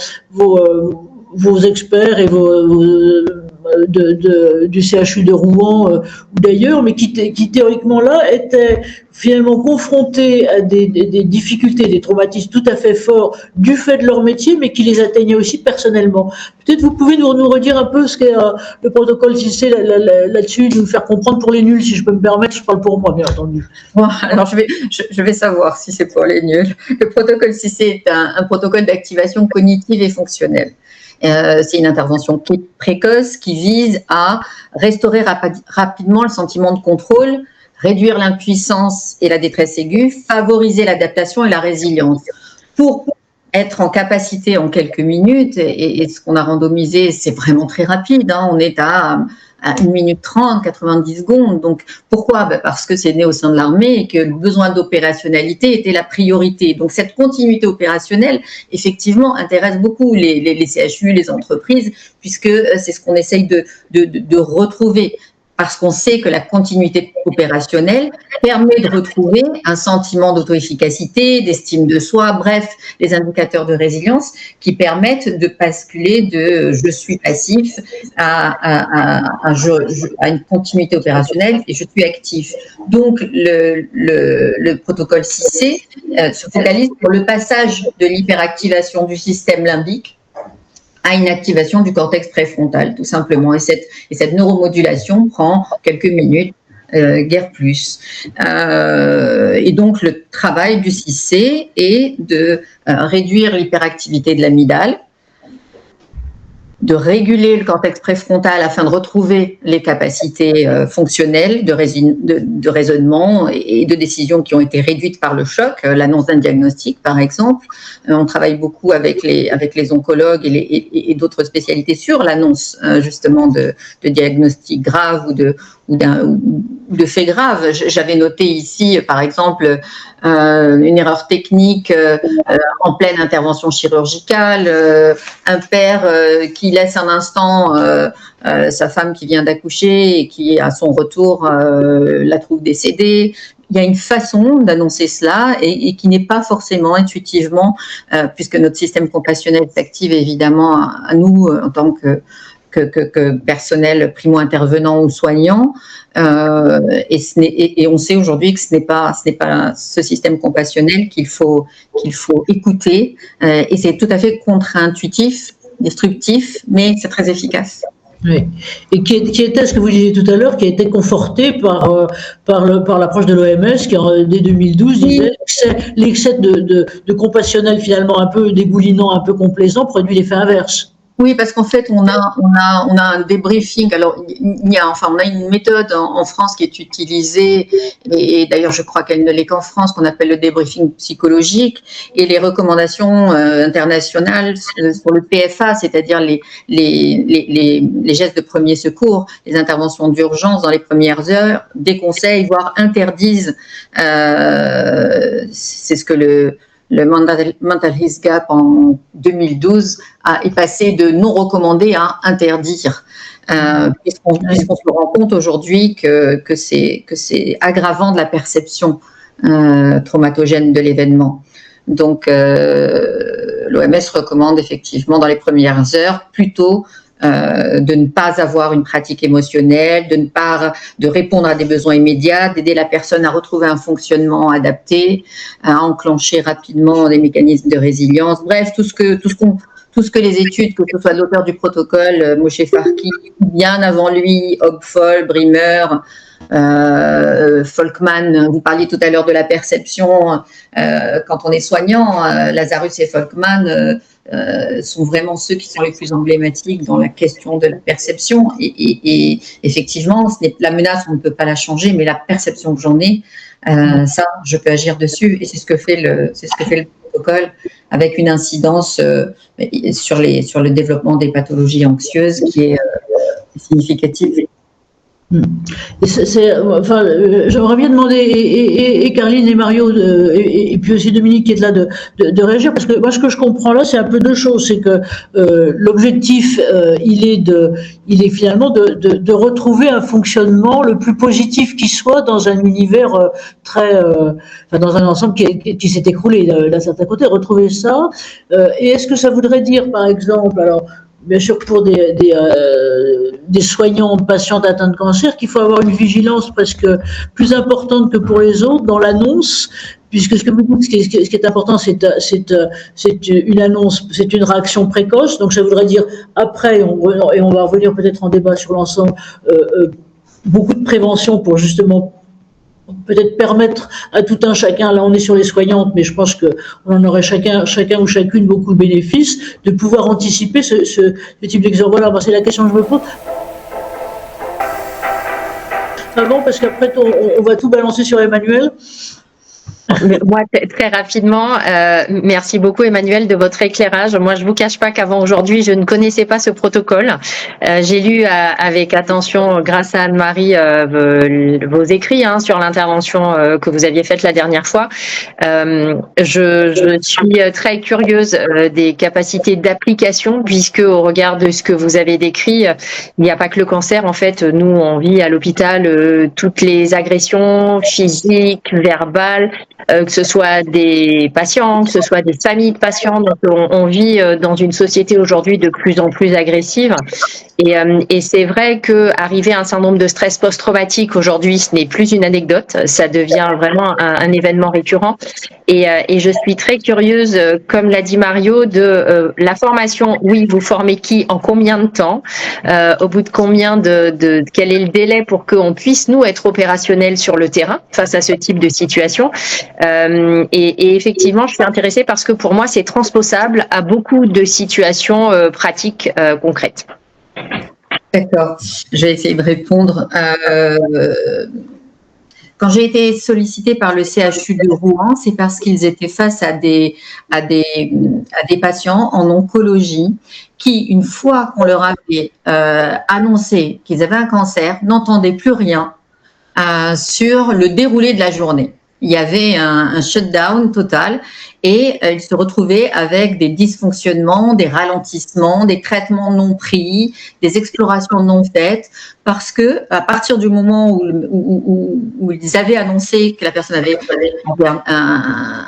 experts et du CHU de Rouen ou d'ailleurs, mais qui théoriquement là étaient finalement confrontés à des difficultés, des traumatismes tout à fait forts du fait de leur métier, mais qui les atteignaient aussi personnellement. Peut-être vous pouvez nous redire un peu ce qu'est le protocole 6C là-dessus, nous faire comprendre pour les nuls, si je peux me permettre, je parle pour moi, bien entendu. Bon, alors je vais savoir si c'est pour les nuls. Le protocole 6C est un protocole d'activation cognitive et fonctionnelle. C'est une intervention précoce qui vise à restaurer rapidement le sentiment de contrôle, réduire l'impuissance et la détresse aiguë, favoriser l'adaptation et la résilience. Pour être en capacité en quelques minutes, et ce qu'on a randomisé, c'est vraiment très rapide, hein, on est à 1 minute 30, 90 secondes. Donc, pourquoi ? Parce que c'est né au sein de l'armée et que le besoin d'opérationnalité était la priorité. Donc, cette continuité opérationnelle, effectivement, intéresse beaucoup les CHU, les entreprises, puisque c'est ce qu'on essaye de retrouver. Parce qu'on sait que la continuité opérationnelle permet de retrouver un sentiment d'auto-efficacité, d'estime de soi, bref, les indicateurs de résilience qui permettent de basculer de « je suis passif » à une continuité opérationnelle et « je suis actif ». Donc, le protocole 6C se focalise sur le passage de l'hyperactivation du système limbique à une activation du cortex préfrontal, tout simplement. Et cette neuromodulation prend quelques minutes, guère plus. Et donc, le travail du 6C est de réduire l'hyperactivité de l'amygdale, de réguler le cortex préfrontal afin de retrouver les capacités fonctionnelles de raisonnement et de décision qui ont été réduites par le choc, l'annonce d'un diagnostic par exemple. On travaille beaucoup avec les oncologues et d'autres spécialités sur l'annonce justement de diagnostics graves ou de faits graves. J'avais noté ici par exemple une erreur technique en pleine intervention chirurgicale, un père qui laisse un instant sa femme qui vient d'accoucher et qui, à son retour, la trouve décédée. Il y a une façon d'annoncer cela et qui n'est pas forcément intuitivement, puisque notre système compassionnel s'active évidemment à nous en tant que personnel primo-intervenant ou soignant, et on sait aujourd'hui que ce n'est pas ce système compassionnel qu'il faut écouter, et c'est tout à fait contre-intuitif, destructif, mais c'est très efficace. Oui. Et qui était ce que vous disiez tout à l'heure, qui a été conforté par l'approche de l'OMS qui, dès 2012, disait que l'excès de compassionnel finalement un peu dégoulinant, un peu complaisant, produit l'effet inverse. Oui, parce qu'en fait, on a un débriefing. Alors, on a une méthode en France qui est utilisée, et d'ailleurs, je crois qu'elle ne l'est qu'en France, qu'on appelle le débriefing psychologique, et les recommandations internationales sur le PFA, c'est-à-dire les gestes de premier secours, les interventions d'urgence dans les premières heures, déconseillent, voire interdisent. C'est ce que le Mental Health Gap en 2012 est passé de non recommandé à interdire, puisqu'on se rend compte aujourd'hui que c'est aggravant de la perception traumatogène de l'événement. Donc, l'OMS recommande effectivement dans les premières heures plutôt de ne pas avoir une pratique émotionnelle, de répondre à des besoins immédiats, d'aider la personne à retrouver un fonctionnement adapté, à enclencher rapidement des mécanismes de résilience. Bref, tout ce que les études, que ce soit l'auteur du protocole, Moshe Farki, bien avant lui, Hopfol, Brimmer, Folkman, vous parliez tout à l'heure de la perception quand on est soignant, Lazarus et Folkman sont vraiment ceux qui sont les plus emblématiques dans la question de la perception. Et effectivement, la menace, on ne peut pas la changer, mais la perception que j'en ai, ça, je peux agir dessus. Et c'est ce que fait le protocole, avec une incidence sur le développement des pathologies anxieuses qui est significative. Et j'aimerais bien demander, et Caroline et Mario, et puis aussi Dominique qui est là, de réagir, parce que moi, ce que je comprends là, c'est un peu deux choses. C'est que l'objectif, il est finalement de retrouver un fonctionnement le plus positif qui soit dans un univers dans un ensemble qui s'est écroulé d'un certain côté, retrouver ça. Et est-ce que ça voudrait dire, par exemple, alors, bien sûr, pour des soignants, patients atteints de cancer, qu'il faut avoir une vigilance presque plus importante que pour les autres dans l'annonce, puisque ce que vous dites, ce qui est important, c'est une annonce, c'est une réaction précoce. Donc, ça voudrait dire après, et on va revenir peut-être en débat sur l'ensemble, beaucoup de prévention pour justement peut-être permettre à tout un chacun, là on est sur les soignantes, mais je pense qu'on en aurait chacun ou chacune beaucoup de bénéfices, de pouvoir anticiper ce type d'exemple. Voilà, c'est la question que je me pose. Avant, parce qu'après on va tout balancer sur Emmanuel. Moi, très rapidement, merci beaucoup Emmanuel de votre éclairage. Moi, je vous cache pas qu'avant aujourd'hui, je ne connaissais pas ce protocole. J'ai lu avec attention, grâce à Anne-Marie, vos écrits sur l'intervention que vous aviez faite la dernière fois. Je suis très curieuse des capacités d'application, puisque au regard de ce que vous avez décrit, il n'y a pas que le cancer. En fait, nous, on vit à l'hôpital toutes les agressions physiques, verbales, que ce soit des patients, que ce soit des familles de patients. Donc, on vit dans une société aujourd'hui de plus en plus agressive. Et c'est vrai qu'arriver à un syndrome de stress post-traumatique aujourd'hui, ce n'est plus une anecdote, ça devient vraiment un événement récurrent. Et je suis très curieuse, comme l'a dit Mario, de la formation. Oui, vous formez qui, en combien de temps, au bout de combien quel est le délai pour qu'on puisse, nous, être opérationnels sur le terrain face à ce type de situation. Et effectivement, je suis intéressée parce que pour moi, c'est transposable à beaucoup de situations pratiques concrètes. D'accord, je vais essayer de répondre. Quand j'ai été sollicitée par le CHU de Rouen, c'est parce qu'ils étaient face à des patients en oncologie qui, une fois qu'on leur avait annoncé qu'ils avaient un cancer, n'entendaient plus rien sur le déroulé de la journée. Il y avait un shutdown total et ils se retrouvaient avec des dysfonctionnements, des ralentissements, des traitements non pris, des explorations non faites, parce que à partir du moment où ils avaient annoncé que la personne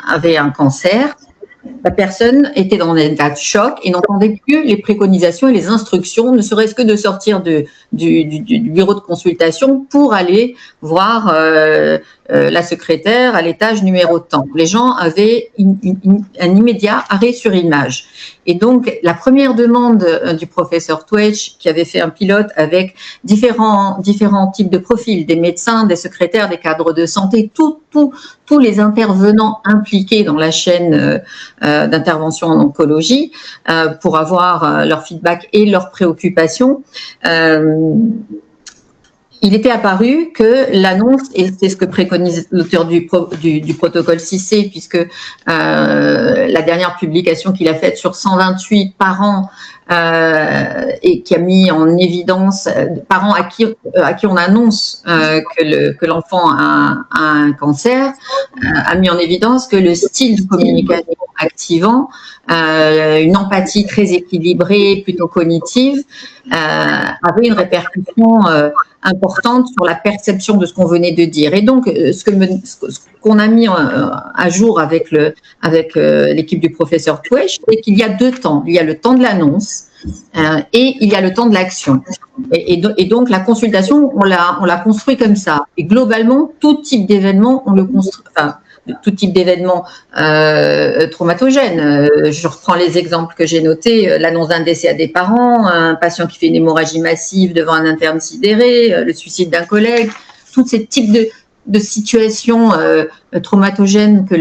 avait un cancer, la personne était dans un état de choc et n'entendait plus les préconisations et les instructions, ne serait-ce que de sortir du bureau de consultation pour aller voir la secrétaire à l'étage numéro tant. Les gens avaient un immédiat arrêt sur image. Et donc, la première demande du professeur Twetch, qui avait fait un pilote avec différents types de profils, des médecins, des secrétaires, des cadres de santé, tous les intervenants impliqués dans la chaîne d'intervention en oncologie, pour avoir leur feedback et leurs préoccupations. Il était apparu que l'annonce, et c'est ce que préconise l'auteur du protocole 6C, puisque la dernière publication qu'il a faite sur 128 parents et qui a mis en évidence parents à qui on annonce que l'enfant a un cancer, a mis en évidence que le style de communication activant, une empathie très équilibrée, plutôt cognitive, avait une répercussion importante sur la perception de ce qu'on venait de dire. Et donc, ce qu'on a mis à jour avec l'équipe du professeur Twetch, c'est qu'il y a deux temps. Il y a le temps de l'annonce et il y a le temps de l'action. Et donc, la consultation, on l'a construit comme ça. Et globalement, tout type d'événement, on le construit. Enfin, tout type d'événements traumatogènes. Je reprends les exemples que j'ai notés, l'annonce d'un décès à des parents, un patient qui fait une hémorragie massive devant un interne sidéré, le suicide d'un collègue. tous ces types de situations traumatogènes que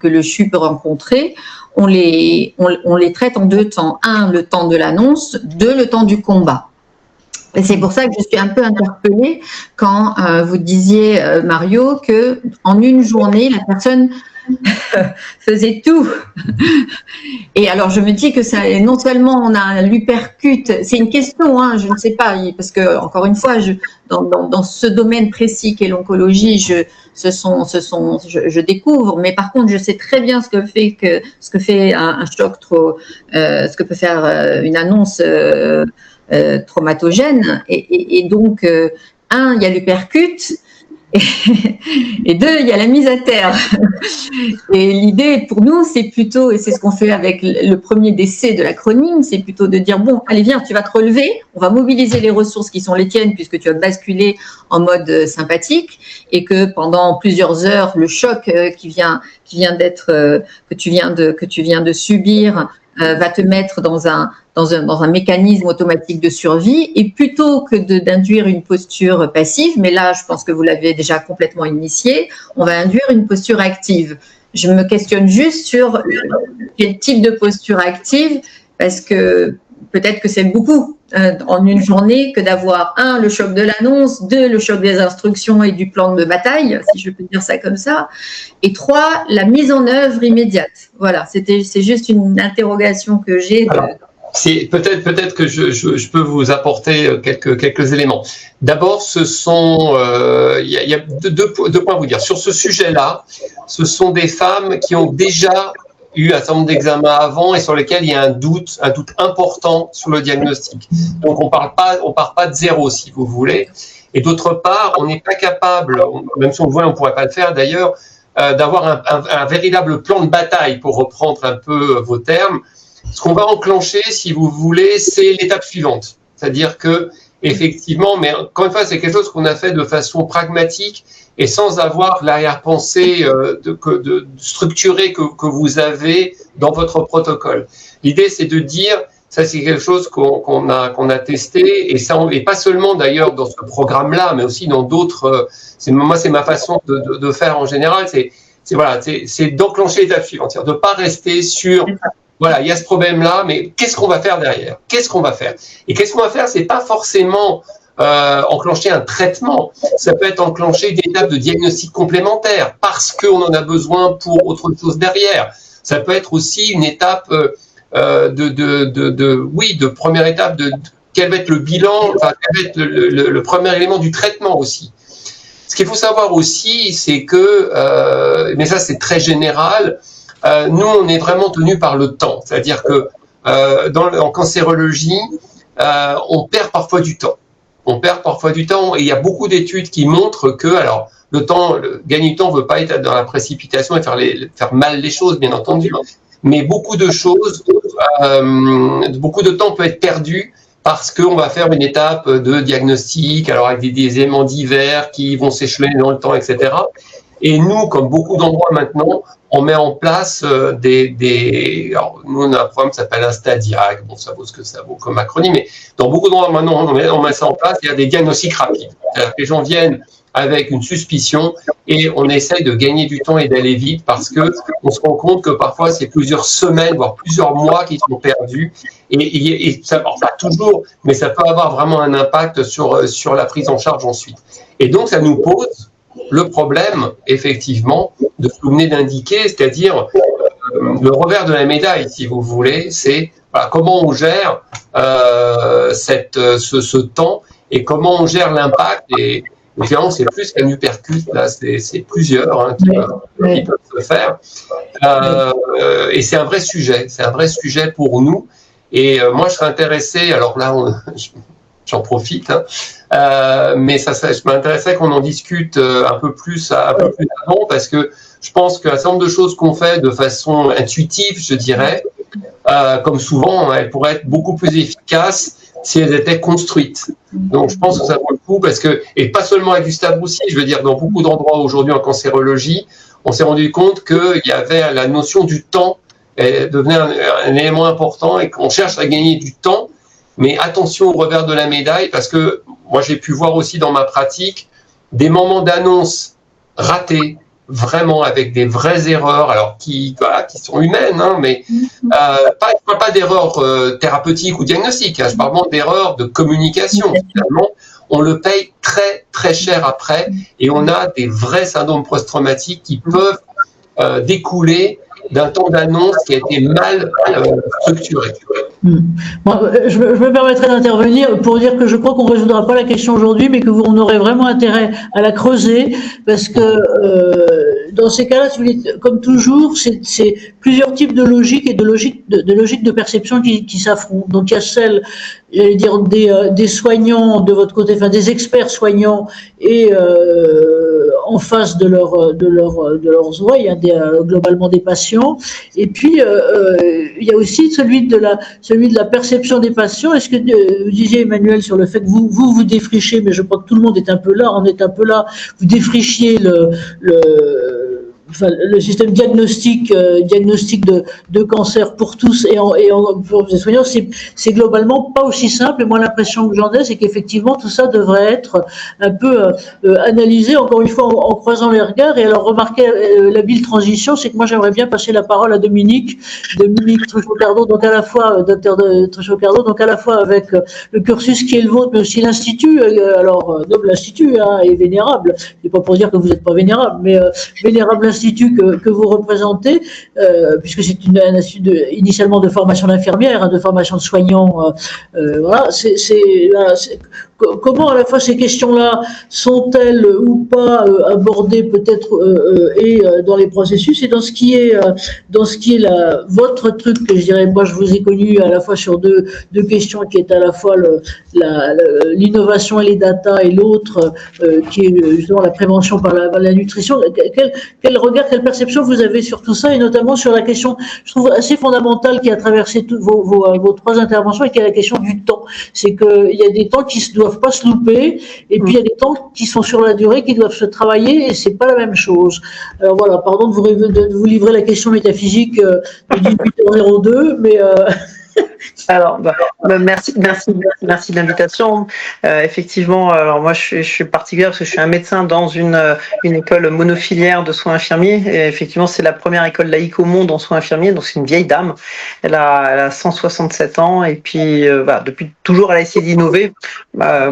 le CHU peut rencontrer, on les traite en 2 temps. 1, le temps de l'annonce, 2, le temps du combat. Et c'est pour ça que je suis un peu interpellée quand vous disiez, Mario, que en une journée, la personne faisait tout. Et alors, je me dis que ça, non seulement on a l'hypercute, c'est une question, hein, je ne sais pas, parce que encore une fois, dans ce domaine précis qu'est l'oncologie, je découvre, mais par contre, je sais très bien ce que fait un choc ce que peut faire une annonce traumatogène, et donc, il y a l'hypercute, et 2, il y a la mise à terre. Et l'idée pour nous, c'est plutôt, et c'est ce qu'on fait avec le premier décès de l'acronyme, c'est plutôt de dire, bon, allez, viens, tu vas te relever, on va mobiliser les ressources qui sont les tiennes puisque tu vas basculer en mode sympathique, et que pendant plusieurs heures, le choc que tu viens de subir va te mettre dans un mécanisme automatique de survie, et plutôt que d'induire une posture passive, mais là, je pense que vous l'avez déjà complètement initié, on va induire une posture active. Je me questionne juste sur quel type de posture active, parce que peut-être que c'est beaucoup en une journée que d'avoir 1, le choc de l'annonce, 2, le choc des instructions et du plan de bataille, si je peux dire ça comme ça, et 3, la mise en œuvre immédiate. Voilà, c'est juste une interrogation que j'ai. Peut-être que je peux vous apporter quelques éléments. D'abord, il y a deux points à vous dire. Sur ce sujet-là, ce sont des femmes qui ont déjà eu un certain nombre d'examens avant et sur lesquels il y a un doute important sur le diagnostic. Donc, on part pas de zéro, si vous voulez. Et d'autre part, on n'est pas capable, même si on le voit, on ne pourrait pas le faire d'ailleurs, d'avoir un véritable plan de bataille, pour reprendre un peu vos termes. Ce qu'on va enclencher, si vous voulez, c'est l'étape suivante. C'est-à-dire que, effectivement, mais encore une fois, c'est quelque chose qu'on a fait de façon pragmatique et sans avoir l'arrière-pensée structurée que vous avez dans votre protocole. L'idée, c'est de dire, ça c'est quelque chose qu'on a testé, et pas seulement d'ailleurs dans ce programme-là, mais aussi dans d'autres. Moi, c'est ma façon de faire en général. C'est d'enclencher l'étape suivante, c'est-à-dire de ne pas rester sur. Voilà, il y a ce problème-là, mais qu'est-ce qu'on va faire derrière? Qu'est-ce qu'on va faire? Et qu'est-ce qu'on va faire? C'est pas forcément enclencher un traitement. Ça peut être enclencher des étapes de diagnostic complémentaires parce qu'on en a besoin pour autre chose derrière. Ça peut être aussi une étape de première étape de quel va être le bilan, enfin quel va être le premier élément du traitement aussi. Ce qu'il faut savoir aussi, c'est que, mais ça c'est très général. Nous, on est vraiment tenu par le temps. C'est-à-dire que en cancérologie, on perd parfois du temps. Et il y a beaucoup d'études qui montrent que, alors, gagner du temps ne veut pas être dans la précipitation et faire mal les choses, bien entendu. Mais beaucoup de temps peut être perdu parce qu'on va faire une étape de diagnostic, alors avec des éléments divers qui vont s'échelonner dans le temps, etc. Et nous, comme beaucoup d'endroits maintenant, on met en place alors, nous, on a un programme qui s'appelle Instadiag. Bon, ça vaut ce que ça vaut comme acronyme, mais dans beaucoup d'endroits maintenant, on met ça en place. Il y a des diagnostics rapides. C'est-à-dire que les gens viennent avec une suspicion et on essaye de gagner du temps et d'aller vite parce que on se rend compte que parfois, c'est plusieurs semaines, voire plusieurs mois qui sont perdus. Et ça, alors, pas toujours, mais ça peut avoir vraiment un impact sur la prise en charge ensuite. Et donc, ça nous pose le problème, effectivement, de ce que vous venez d'indiquer, c'est-à-dire le revers de la médaille, si vous voulez, c'est comment on gère ce temps et comment on gère l'impact. Et évidemment, c'est plus qu'un uppercut, là, c'est plusieurs qui peuvent se faire. Et c'est un vrai sujet pour nous. Et moi, je serais intéressé, alors là, j'en profite, mais je m'intéressais qu'on en discute un peu plus avant, parce que je pense qu'un certain nombre de choses qu'on fait de façon intuitive, je dirais, comme souvent, elles pourraient être beaucoup plus efficaces si elles étaient construites. Donc je pense que ça vaut le coup, et pas seulement avec Gustave Roussy, je veux dire, dans beaucoup d'endroits aujourd'hui en cancérologie, on s'est rendu compte qu'il y avait la notion du temps, elle devenait un élément important, et qu'on cherche à gagner du temps. Mais attention au revers de la médaille, parce que moi j'ai pu voir aussi dans ma pratique des moments d'annonce ratés, vraiment avec des vraies erreurs, alors qui sont humaines, hein, mais je parle pas d'erreurs thérapeutiques ou diagnostiques, hein, je parle vraiment d'erreurs de communication. Finalement, on le paye très très cher après, et on a des vrais syndromes post-traumatiques qui peuvent découler d'un temps d'annonce qui a été mal structuré. Bon, je me permettrai d'intervenir pour dire que je crois qu'on ne résoudra pas la question aujourd'hui, mais que on aurait vraiment intérêt à la creuser, parce que dans ces cas-là, comme toujours, c'est plusieurs types de logiques et de logiques de perception qui s'affrontent. Donc il y a celle, j'allais dire, des soignants de votre côté, enfin des experts soignants et en face de leurs oreilles, hein, globalement des patients. Et puis il y a aussi celui de la perception des patients. Est-ce que vous disiez, Emmanuel, sur le fait que vous défrichez, mais je crois que tout le monde est un peu là, vous défrichiez le système diagnostique de cancer pour tous et pour les soignants, c'est globalement pas aussi simple. Et moi, l'impression que j'en ai, c'est qu'effectivement, tout ça devrait être un peu analysé, encore une fois, en croisant les regards. Et alors, remarquez, l'habile transition, c'est que moi, j'aimerais bien passer la parole à Dominique Truchot-Cardo, donc à la fois, docteur Truchot-Cardo, donc à la fois avec le cursus qui est le vôtre, mais aussi l'Institut, donc l'Institut, hein, est vénérable. C'est pas pour dire que vous n'êtes pas vénérable, mais vénérable institut que vous représentez, puisque c'est un institut initialement de formation d'infirmière, hein, de formation de soignants. Voilà, comment à la fois ces questions-là sont-elles ou pas abordées peut-être dans les processus et dans ce qui est votre truc, que je dirais, moi je vous ai connu à la fois sur deux questions qui est à la fois l'innovation et les data, et l'autre qui est justement la prévention par la nutrition. Quel regard, quelle perception vous avez sur tout ça, et notamment sur la question, je trouve assez fondamentale, qui a traversé toutes vos trois interventions, et qui est la question du temps. C'est qu'il y a des temps qui ne doivent pas se louper, et puis il y a des temps qui sont sur la durée, qui doivent se travailler, et c'est pas la même chose. Alors voilà, pardon de vous livrer la question métaphysique de 18h02, mais Alors, merci de l'invitation. Effectivement, alors moi je suis particulière parce que je suis un médecin dans une école monofiliaire de soins infirmiers. Et effectivement, c'est la première école laïque au monde en soins infirmiers. Donc c'est une vieille dame. Elle a 167 ans, et puis depuis toujours elle a essayé d'innover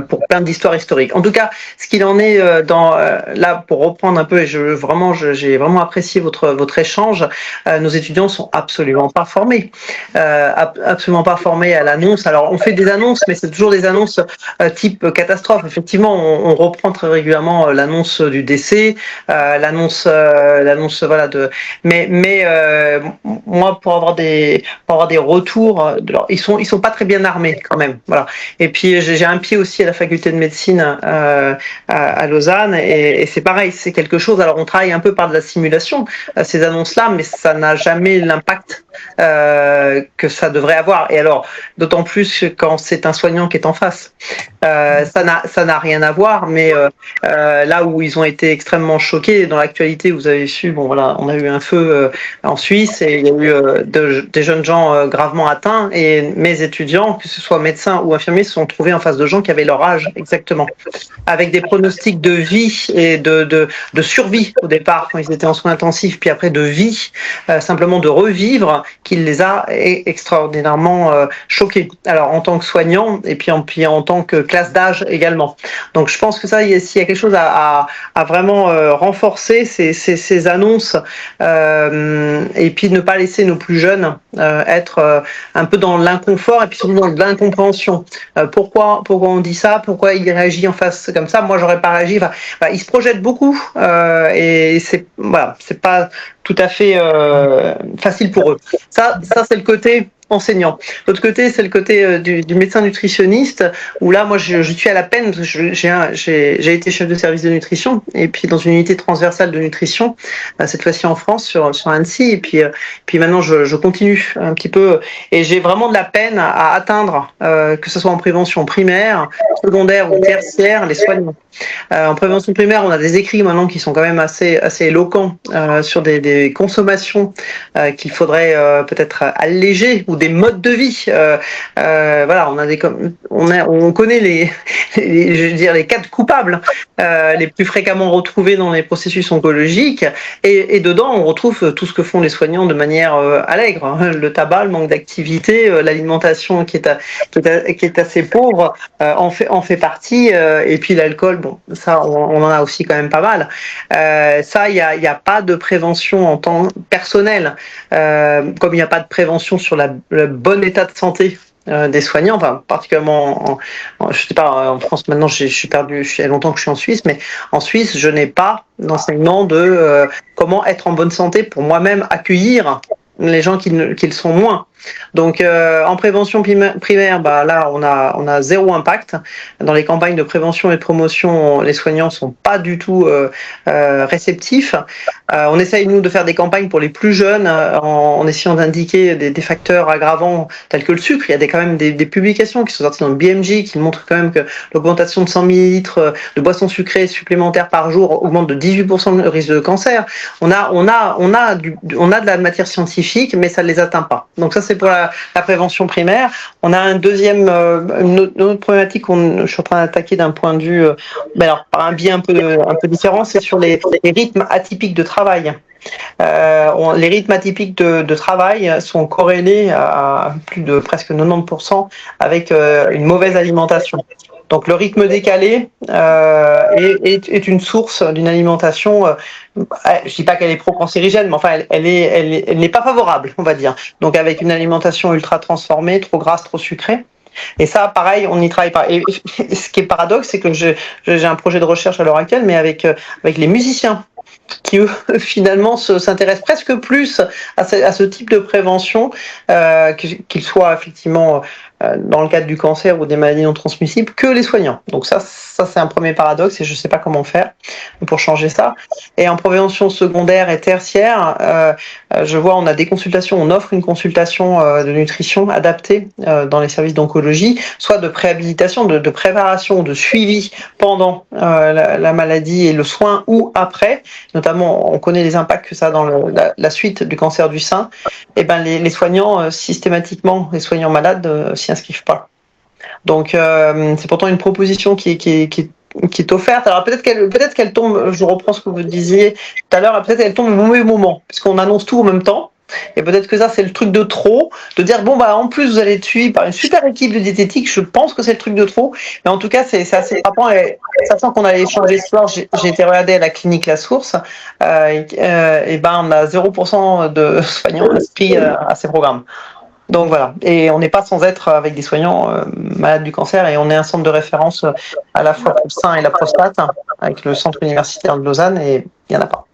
pour plein d'histoires historiques. En tout cas, ce qu'il en est là, pour reprendre un peu, et j'ai vraiment apprécié votre échange. Nos étudiants sont absolument pas formés. Absolument pas formés à l'annonce. Alors on fait des annonces, mais c'est toujours des annonces type catastrophe. Effectivement, on reprend très régulièrement l'annonce du décès, l'annonce voilà mais moi pour avoir des retours, ils sont pas très bien armés quand même. Voilà. Et puis j'ai un pied aussi à la faculté de médecine à Lausanne, et c'est pareil, c'est quelque chose. Alors on travaille un peu par de la simulation, ces annonces-là, mais ça n'a jamais l'impact que ça devrait avoir. Et alors, d'autant plus quand c'est un soignant qui est en face. Ça n'a rien à voir, mais là où ils ont été extrêmement choqués, dans l'actualité, vous avez su, bon voilà, on a eu un feu en Suisse, et il y a eu des jeunes gens gravement atteints, et mes étudiants, que ce soit médecins ou infirmiers, se sont trouvés en face de gens qui avaient leur âge exactement, avec des pronostics de vie et de survie au départ quand ils étaient en soins intensifs, puis après de vie, simplement de revivre, qui les a extraordinairement choqués. Alors en tant que soignant, et puis en tant que classe d'âge également. Donc je pense que ça, s'il y a quelque chose à vraiment renforcer, ces annonces, et puis ne pas laisser nos plus jeunes être un peu dans l'inconfort, et puis surtout dans l'incompréhension. Pourquoi on dit ça? Pourquoi il réagit en face comme ça? Moi j'aurais pas réagi. Enfin, ils se projettent beaucoup, et c'est pas tout à fait facile pour eux. Ça c'est le côté enseignant. L'autre côté, c'est le côté du médecin nutritionniste, où là, moi, je suis à la peine, parce que j'ai été chef de service de nutrition, et puis dans une unité transversale de nutrition, cette fois-ci en France, sur Annecy, et puis maintenant, je continue un petit peu, et j'ai vraiment de la peine à atteindre, que ce soit en prévention primaire, secondaire ou tertiaire, les soignants. En prévention primaire, on a des écrits maintenant qui sont quand même assez éloquents sur des consommations qu'il faudrait peut-être alléger ou des modes de vie. Voilà, on connaît je veux dire, les cas coupables les plus fréquemment retrouvés dans les processus oncologiques, et dedans on retrouve tout ce que font les soignants de manière allègre. Le tabac, le manque d'activité, l'alimentation qui est assez pauvre en fait partie, et puis l'alcool, bon, ça on en a aussi quand même pas mal. Ça, il y a pas de prévention en temps personnel, comme il n'y a pas de prévention sur le bon état de santé des soignants, enfin particulièrement je sais pas, en France maintenant, je suis perdu, il y a longtemps que je suis en Suisse, mais en Suisse je n'ai pas d'enseignement de comment être en bonne santé pour moi-même accueillir les gens qui le sont moins. Donc en prévention primaire, bah là on a zéro impact. Dans les campagnes de prévention et de promotion, les soignants sont pas du tout réceptifs. On essaye nous de faire des campagnes pour les plus jeunes en essayant d'indiquer des facteurs aggravants tels que le sucre. Il y a quand même des publications qui sont sorties dans le BMJ qui montrent quand même que l'augmentation de 100 millilitres de boissons sucrées supplémentaires par jour augmente de 18% le risque de cancer. On a de la matière scientifique, mais ça ne les atteint pas. Donc ça c'est pour la prévention primaire. On a une autre problématique je suis en train d'attaquer d'un point de vue, alors par un biais un peu différent, c'est sur les rythmes atypiques de travail. Les rythmes atypiques de travail sont corrélés à plus de presque 90% avec une mauvaise alimentation. Donc le rythme décalé est une source d'une alimentation. Je dis pas qu'elle est pro-cancérigène, mais enfin elle n'est pas favorable, on va dire. Donc avec une alimentation ultra transformée, trop grasse, trop sucrée. Et ça, pareil, on n'y travaille pas. Et ce qui est paradoxe, c'est que j'ai un projet de recherche à l'heure actuelle, mais avec les musiciens, qui eux finalement s'intéressent presque plus à ce type de prévention, qu'ils soient effectivement dans le cadre du cancer ou des maladies non transmissibles, que les soignants. Donc ça c'est un premier paradoxe et je ne sais pas comment faire pour changer ça. Et en prévention secondaire et tertiaire, je vois, on a des consultations, on offre une consultation de nutrition adaptée dans les services d'oncologie, soit de préhabilitation, de préparation, de suivi pendant la maladie et le soin ou après. Notamment, on connaît les impacts que ça a dans la suite du cancer du sein. Et ben les soignants, systématiquement, les soignants malades s'y inscrivent pas. Donc c'est pourtant une proposition qui est offerte. Alors peut-être qu'elle tombe, je reprends ce que vous disiez tout à l'heure, peut-être qu'elle tombe au mauvais moment, puisqu'on annonce tout en même temps. Et peut-être que ça, c'est le truc de trop, de dire, bon, bah, en plus, vous allez être suivi par une super équipe de diététique, je pense que c'est le truc de trop. Mais en tout cas, c'est assez frappant. Et sachant qu'on allait échanger ce soir, j'ai été regarder à la clinique La Source, et ben, on a 0% de soignants inscrits à ces programmes. Donc voilà. Et on n'est pas sans être avec des soignants malades du cancer, et on est un centre de référence à la fois pour le sein et la prostate, avec le centre universitaire de Lausanne, et il n'y en a pas.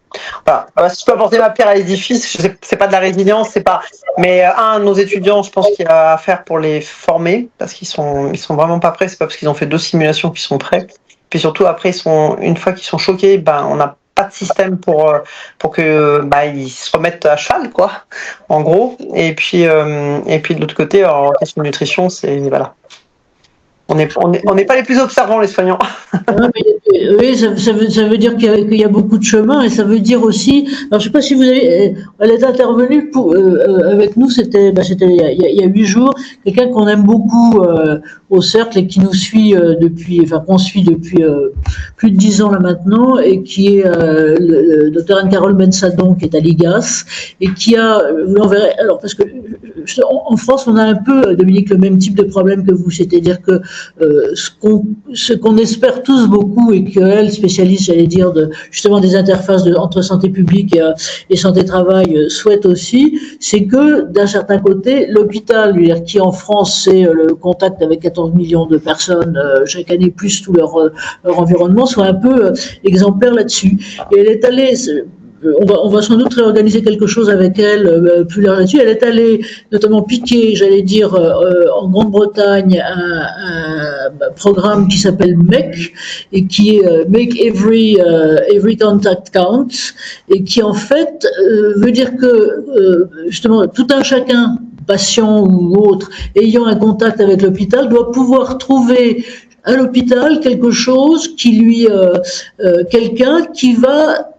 Voilà. Si je peux apporter ma pierre à l'édifice, c'est pas de la résilience, mais nos étudiants, je pense qu'il y a à faire pour les former, parce qu'ils sont vraiment pas prêts. C'est pas parce qu'ils ont fait 2 simulations qu'ils sont prêts. Puis surtout après, une fois qu'ils sont choqués, on n'a pas de système pour que ils se remettent à cheval, quoi, en gros. Et puis de l'autre côté, en question de nutrition, c'est voilà. On n'est pas les plus observants, les soignants. Oui, ça veut dire qu'il y a beaucoup de chemin, et ça veut dire aussi. Alors, je sais pas si elle est intervenue avec nous. C'était il y a 8 jours. Quelqu'un qu'on aime beaucoup au cercle et qui nous suit qu'on suit depuis plus de 10 ans là maintenant, et qui est le docteur Anne-Carole Bensadon, qui est à l'IGAS, et qui a, vous l'enverrez. Alors parce que en France, on a un peu, Dominique, le même type de problème que vous, c'est-à-dire que ce qu'on espère tous beaucoup, et qu'elle, spécialiste, j'allais dire, justement des interfaces entre santé publique et santé travail, souhaite aussi, c'est que d'un certain côté, l'hôpital, qui en France, c'est le contact avec 14 millions de personnes chaque année, plus tout leur environnement, soit un peu exemplaire là-dessus. Et elle est allée... On va sans doute réorganiser quelque chose avec elle plus large là-dessus. Elle est allée notamment piquer, j'allais dire, en Grande-Bretagne, un programme qui s'appelle MEC, et qui est Make Every Contact Count, et qui en fait veut dire que justement tout un chacun, patient ou autre, ayant un contact avec l'hôpital, doit pouvoir trouver à l'hôpital quelque chose qui lui, quelqu'un qui va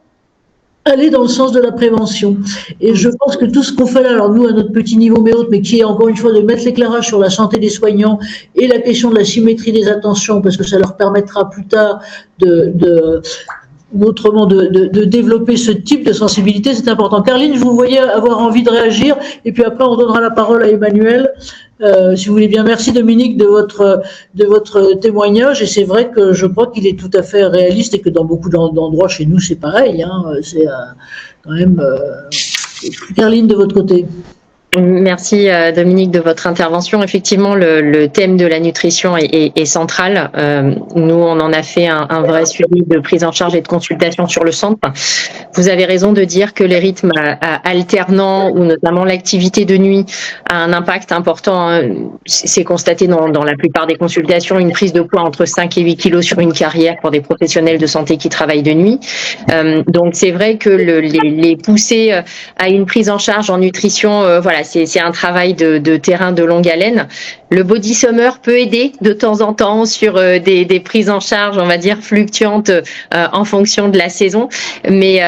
aller dans le sens de la prévention. Et je pense que tout ce qu'on fait là, alors nous à notre petit niveau mais autres, mais qui est encore une fois de mettre l'éclairage sur la santé des soignants et la question de la symétrie des attentions, parce que ça leur permettra plus tard autrement de développer ce type de sensibilité, c'est important. Carline, je vous voyais avoir envie de réagir, et puis après on donnera la parole à Emmanuel. Si vous voulez bien, merci Dominique de votre témoignage, et c'est vrai que je crois qu'il est tout à fait réaliste et que dans beaucoup d'endroits chez nous c'est pareil, hein, c'est quand même Carline de votre côté. Merci Dominique de votre intervention. Effectivement, le thème de la nutrition est central. Nous, on en a fait un vrai suivi de prise en charge et de consultation sur le centre. Vous avez raison de dire que les rythmes alternants ou notamment l'activité de nuit a un impact important. C'est constaté dans la plupart des consultations, une prise de poids entre 5 et 8 kilos sur une carrière pour des professionnels de santé qui travaillent de nuit. Donc c'est vrai que les pousser à une prise en charge en nutrition, voilà, c'est un travail de terrain de longue haleine. Le body summer peut aider de temps en temps sur des prises en charge, on va dire, fluctuantes en fonction de la saison. Mais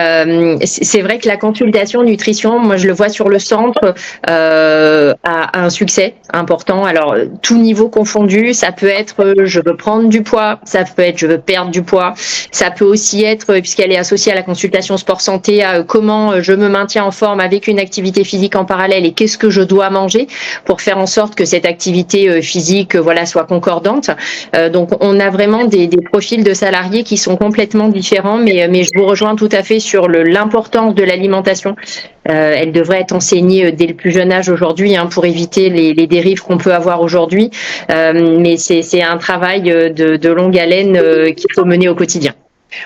c'est vrai que la consultation nutrition, moi je le vois sur le centre, a un succès important. Alors, tout niveau confondu, ça peut être je veux prendre du poids, ça peut être je veux perdre du poids, ça peut aussi être, puisqu'elle est associée à la consultation sport santé, à comment je me maintiens en forme avec une activité physique en parallèle et qu'est-ce que je dois manger pour faire en sorte que cette activité physique voilà, soit concordante. Donc on a vraiment des profils de salariés qui sont complètement différents, mais je vous rejoins tout à fait sur l'importance de l'alimentation. Elle devrait être enseignée dès le plus jeune âge aujourd'hui pour éviter les dérives qu'on peut avoir aujourd'hui. Mais c'est un travail de longue haleine qu'il faut mener au quotidien.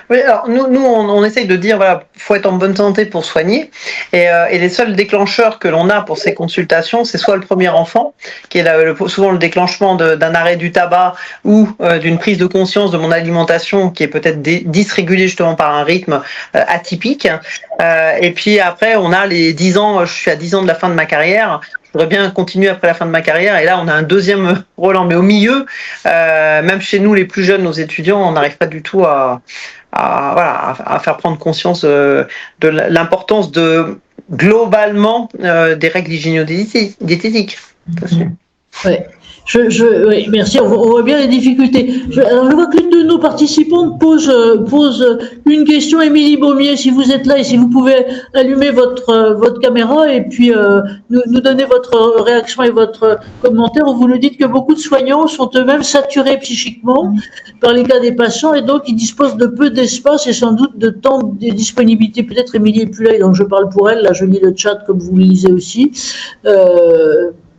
Oui, alors nous on essaye de dire voilà, faut être en bonne santé pour soigner, et les seuls déclencheurs que l'on a pour ces consultations, c'est soit le premier enfant, qui est souvent le déclenchement d'un arrêt du tabac ou d'une prise de conscience de mon alimentation qui est peut-être dysrégulée justement par un rythme atypique, et puis après on a les 10 ans, je suis à 10 ans de la fin de ma carrière. Je voudrais bien continuer après la fin de ma carrière, et là on a un deuxième Roland, mais au milieu, même chez nous les plus jeunes, nos étudiants, on n'arrive pas du tout à faire prendre conscience de l'importance globalement des règles hygiéno-diététiques. Ouais. Oui, merci. On voit bien les difficultés. Alors, je vois qu'une de nos participantes pose une question. Émilie Baumier, si vous êtes là et si vous pouvez allumer votre caméra et puis nous donner votre réaction et votre commentaire. Vous nous dites que beaucoup de soignants sont eux-mêmes saturés psychiquement par les cas des patients et donc ils disposent de peu d'espace et sans doute de temps de disponibilité. Peut-être Émilie est plus là, donc je parle pour elle. Là, je lis le chat comme vous le lisez aussi.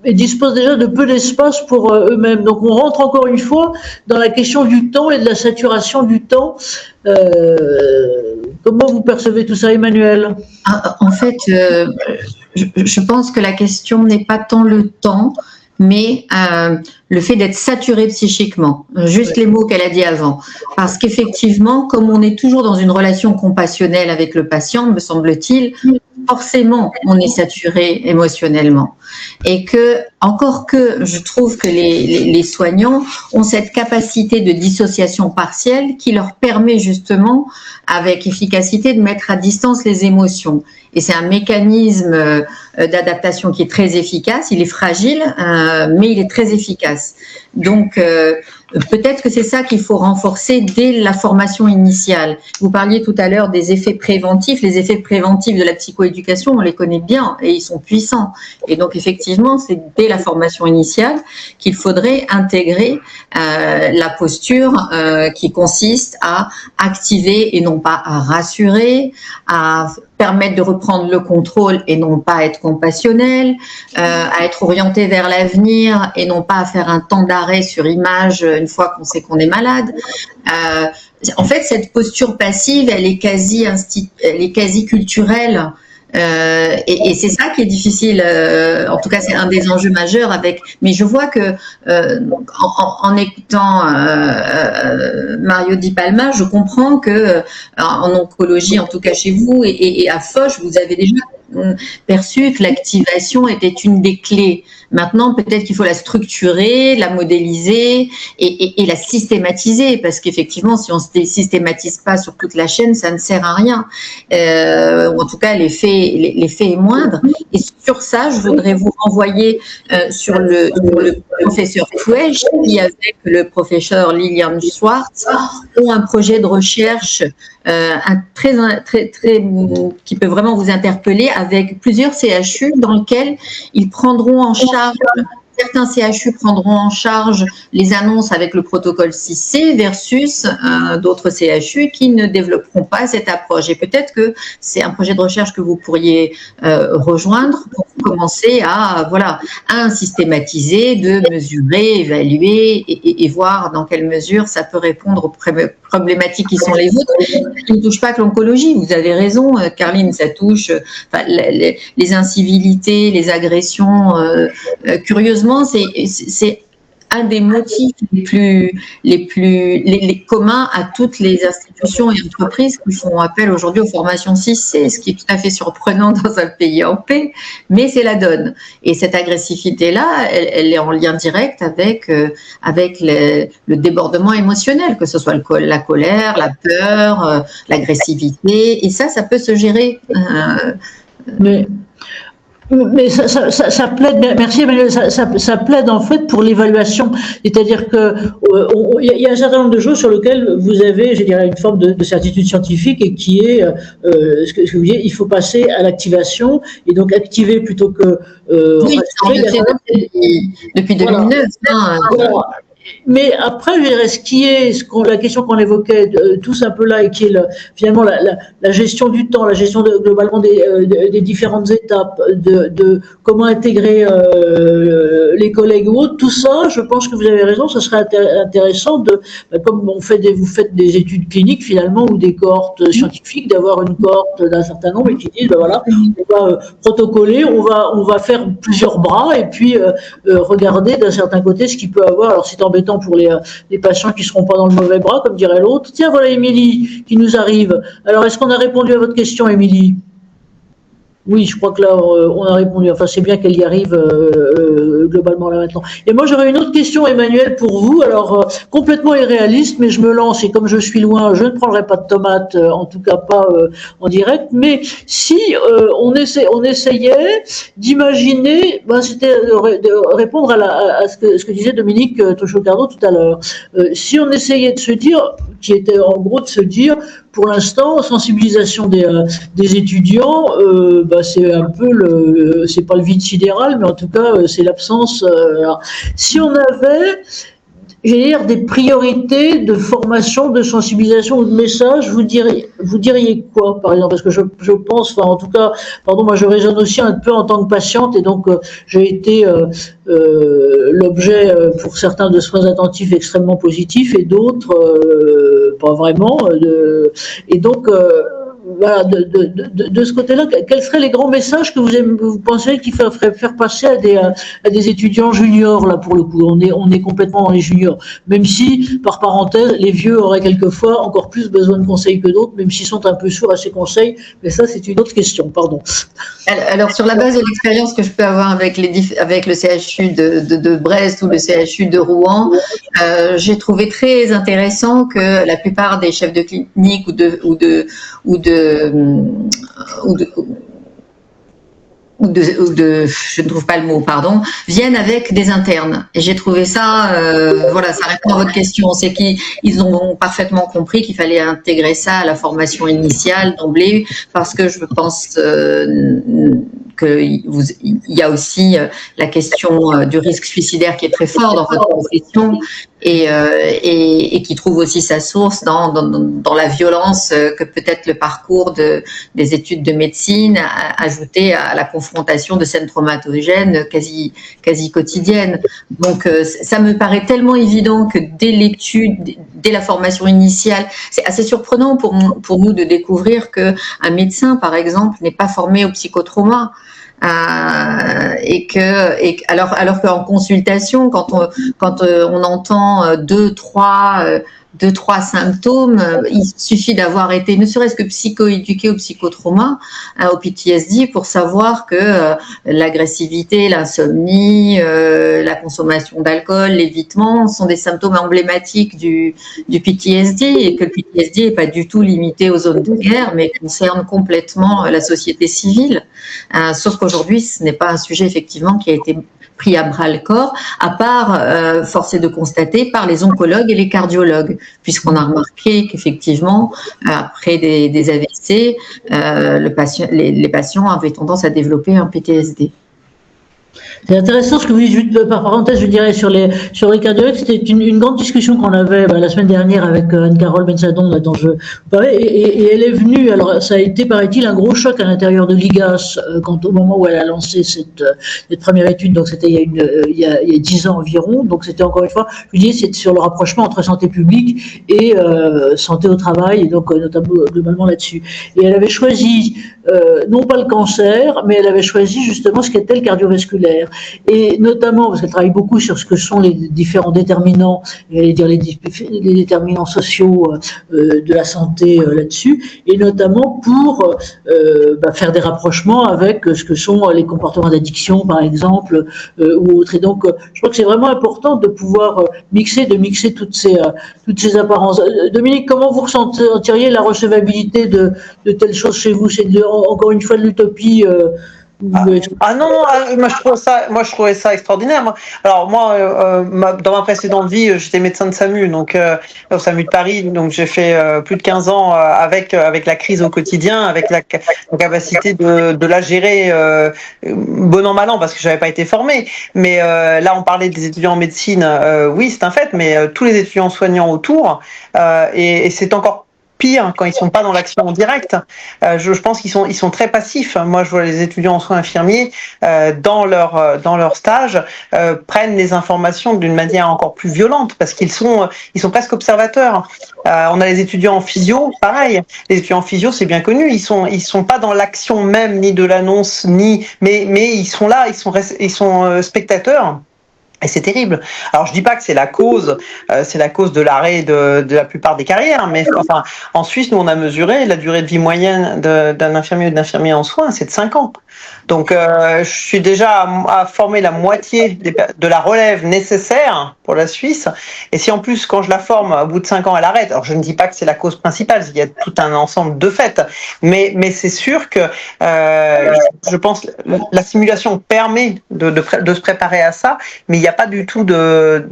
Et disposent déjà de peu d'espace pour eux-mêmes. Donc on rentre encore une fois dans la question du temps et de la saturation du temps. Comment vous percevez tout ça, Emmanuel ? En fait, je pense que la question n'est pas tant le temps, mais le fait d'être saturé psychiquement. Juste les mots qu'elle a dit avant. Parce qu'effectivement, comme on est toujours dans une relation compassionnelle avec le patient, me semble-t-il, forcément, on est saturé émotionnellement. Et que, encore que je trouve que les soignants ont cette capacité de dissociation partielle qui leur permet justement, avec efficacité, de mettre à distance les émotions. Et c'est un mécanisme d'adaptation qui est très efficace. Il est fragile, mais il est très efficace. Donc, peut-être que c'est ça qu'il faut renforcer dès la formation initiale. Vous parliez tout à l'heure des effets préventifs. Les effets préventifs de la psychoéducation, on les connaît bien et ils sont puissants. Et donc, effectivement, c'est dès la formation initiale qu'il faudrait intégrer la posture qui consiste à activer et non pas à rassurer, à permettre de reprendre le contrôle et non pas être compassionnel, à être orienté vers l'avenir et non pas à faire un temps d'arrêt sur image une fois qu'on sait qu'on est malade. En fait, cette posture passive, elle est quasi culturelle. Et c'est ça qui est difficile. En tout cas, c'est un des enjeux majeurs. Mais je vois que en écoutant Mario Di Palma, je comprends que en oncologie, en tout cas chez vous et à Foch, vous avez déjà perçu que l'activation était une des clés. Maintenant, peut-être qu'il faut la structurer, la modéliser et la systématiser, parce qu'effectivement, si on ne systématise pas sur toute la chaîne, ça ne sert à rien. Ou en tout cas, l'effet est moindre. Et sur ça, je voudrais vous renvoyer sur le professeur Fouège, qui, avec le professeur Lilian Schwartz, ont un projet de recherche qui peut vraiment vous interpeller, avec plusieurs CHU dans lequel ils prendront en charge, certains CHU prendront en charge les annonces avec le protocole 6C versus d'autres CHU qui ne développeront pas cette approche. Et peut-être que c'est un projet de recherche que vous pourriez rejoindre pour commencer à systématiser, de mesurer, évaluer et voir dans quelle mesure ça peut répondre aux problématiques qui sont les vôtres, qui ne touchent pas que l'oncologie. Vous avez raison, Carline, ça touche les incivilités, les agressions. Curieusement, c'est un des motifs les communs à toutes les institutions et entreprises qui font appel aujourd'hui aux formations 6C, ce qui est tout à fait surprenant dans un pays en paix, mais c'est la donne. Et cette agressivité-là, elle est en lien direct avec le débordement émotionnel, que ce soit la colère, la peur, l'agressivité, et ça peut se gérer. Mais ça plaide, merci Emmanuel, ça plaide en fait pour l'évaluation. C'est-à-dire que il y a un certain nombre de choses sur lesquelles vous avez, je dirais, une forme de certitude scientifique, et qui est ce que vous dites, il faut passer à l'activation, et donc activer plutôt que oui, depuis 2009. Voilà. Mais après, je dirais, la question qu'on évoquait tous un peu là, et qui est finalement la gestion du temps, la gestion globalement des différentes étapes, de comment intégrer les collègues ou autres, tout ça, je pense que vous avez raison, ça serait intéressant comme vous faites des études cliniques finalement, ou des cohortes scientifiques, d'avoir une cohorte d'un certain nombre et qui disent, voilà, on va protocoler, on va faire plusieurs bras, et puis regarder d'un certain côté ce qu'il peut avoir. Alors c'est embêtant pour les patients qui ne seront pas dans le mauvais bras, comme dirait l'autre. Tiens, voilà Émilie qui nous arrive. Alors, est-ce qu'on a répondu à votre question, Émilie ? Oui, je crois que là, on a répondu. Enfin, c'est bien qu'elle y arrive globalement là maintenant. Et moi, j'aurais une autre question, Emmanuel, pour vous. Alors, complètement irréaliste, mais je me lance, et comme je suis loin, je ne prendrai pas de tomates, en tout cas pas en direct. Mais si on essayait d'imaginer, c'était de répondre à ce que disait Dominique Tochocardo tout à l'heure. Si on essayait de se dire, qui était en gros de se dire, pour l'instant, sensibilisation des étudiants, c'est un peu c'est pas le vide sidéral, mais en tout cas, c'est l'absence. Si on avait, des priorités de formation, de sensibilisation ou de message, vous diriez quoi, par exemple? Parce que je pense, en tout cas, moi je raisonne aussi un peu en tant que patiente, et donc j'ai été l'objet pour certains de soins attentifs extrêmement positifs, et d'autres pas vraiment. Et donc voilà, de ce côté-là, quels seraient les grands messages que vous pensez qu'il faudrait faire passer à des étudiants juniors, là, pour le coup? On est complètement dans les juniors. Même si, par parenthèse, les vieux auraient quelquefois encore plus besoin de conseils que d'autres, même s'ils sont un peu sourds à ces conseils. Mais ça, c'est une autre question, pardon. Alors, sur la base de l'expérience que je peux avoir avec le CHU de Brest ou le CHU de Rouen, j'ai trouvé très intéressant que la plupart des chefs de clinique je ne trouve pas le mot, pardon, viennent avec des internes. Et j'ai trouvé ça, ça répond à votre question, c'est qu'ils ont parfaitement compris qu'il fallait intégrer ça à la formation initiale d'emblée, parce que je pense qu'il y a aussi la question du risque suicidaire qui est très fort dans votre profession, et qui trouve aussi sa source dans la violence que peut-être le parcours des études de médecine ajouté à la confrontation de scènes traumatogènes quasi quotidiennes. Donc ça me paraît tellement évident que dès la formation initiale, c'est assez surprenant pour nous de découvrir qu'un médecin, par exemple, n'est pas formé au psychotrauma. Alors qu'en consultation, quand on entend 2, 3 2-3 symptômes, il suffit d'avoir été ne serait-ce que psychoéduqué au psychotrauma, au PTSD, pour savoir que l'agressivité, l'insomnie, la consommation d'alcool, l'évitement sont des symptômes emblématiques du PTSD, et que le PTSD n'est pas du tout limité aux zones de guerre, mais concerne complètement la société civile. Sauf qu'aujourd'hui, ce n'est pas un sujet effectivement qui a été pris à bras le corps, à part, force est de constater, par les oncologues et les cardiologues, puisqu'on a remarqué qu'effectivement, après des AVC, les patients avaient tendance à développer un PTSD. C'est intéressant ce que vous dites, juste par parenthèse, je dirais, sur les cardiologues. C'était une grande discussion qu'on avait la semaine dernière avec Anne-Carole Bensadon, dont je vous parlais, et elle est venue, alors ça a été, paraît-il, un gros choc à l'intérieur de l'IGAS au moment où elle a lancé cette première étude, donc c'était il y a 10 ans environ, donc c'était encore une fois, je disais, c'est sur le rapprochement entre santé publique et santé au travail, et donc notamment globalement là-dessus. Et elle avait choisi, non pas le cancer, mais elle avait choisi justement ce qu'était le cardiovasculaire. Et notamment, parce qu'elle travaille beaucoup sur ce que sont les différents déterminants, j'allais dire les déterminants sociaux de la santé là-dessus, et notamment pour faire des rapprochements avec ce que sont les comportements d'addiction, par exemple, ou autres. Et donc, je crois que c'est vraiment important de pouvoir mixer toutes ces apparences. Dominique, comment vous ressentiriez la recevabilité de telles choses chez vous? C'est encore une fois de l'utopie. Moi je trouvais ça extraordinaire. Alors moi, dans ma précédente vie, j'étais médecin de SAMU, donc au SAMU de Paris, donc j'ai fait plus de 15 ans avec la crise au quotidien, avec la capacité de la gérer bon an mal an, parce que j'avais pas été formé. Mais là, on parlait des étudiants en médecine, oui, c'est un fait, mais tous les étudiants soignants autour, et c'est encore pire quand ils sont pas dans l'action directe. Je pense qu'ils sont très passifs. Moi, je vois les étudiants en soins infirmiers dans leur stage prennent les informations d'une manière encore plus violente, parce qu'ils sont presque observateurs. On a les étudiants en physio, pareil. Les étudiants en physio, c'est bien connu. Ils sont pas dans l'action même ni de l'annonce mais ils sont là. Ils sont spectateurs. Et c'est terrible. Alors je dis pas que c'est la cause de l'arrêt de la plupart des carrières, mais enfin en Suisse, nous on a mesuré la durée de vie moyenne d'un infirmier ou d'une infirmière en soins, c'est de 5 ans. Donc je suis déjà à former la moitié de la relève nécessaire pour la Suisse. Et si en plus quand je la forme, au bout de 5 ans, elle arrête. Alors je ne dis pas que c'est la cause principale, il y a tout un ensemble de faits, mais c'est sûr que je pense la simulation permet de se préparer à ça, mais il n'y a pas du tout de...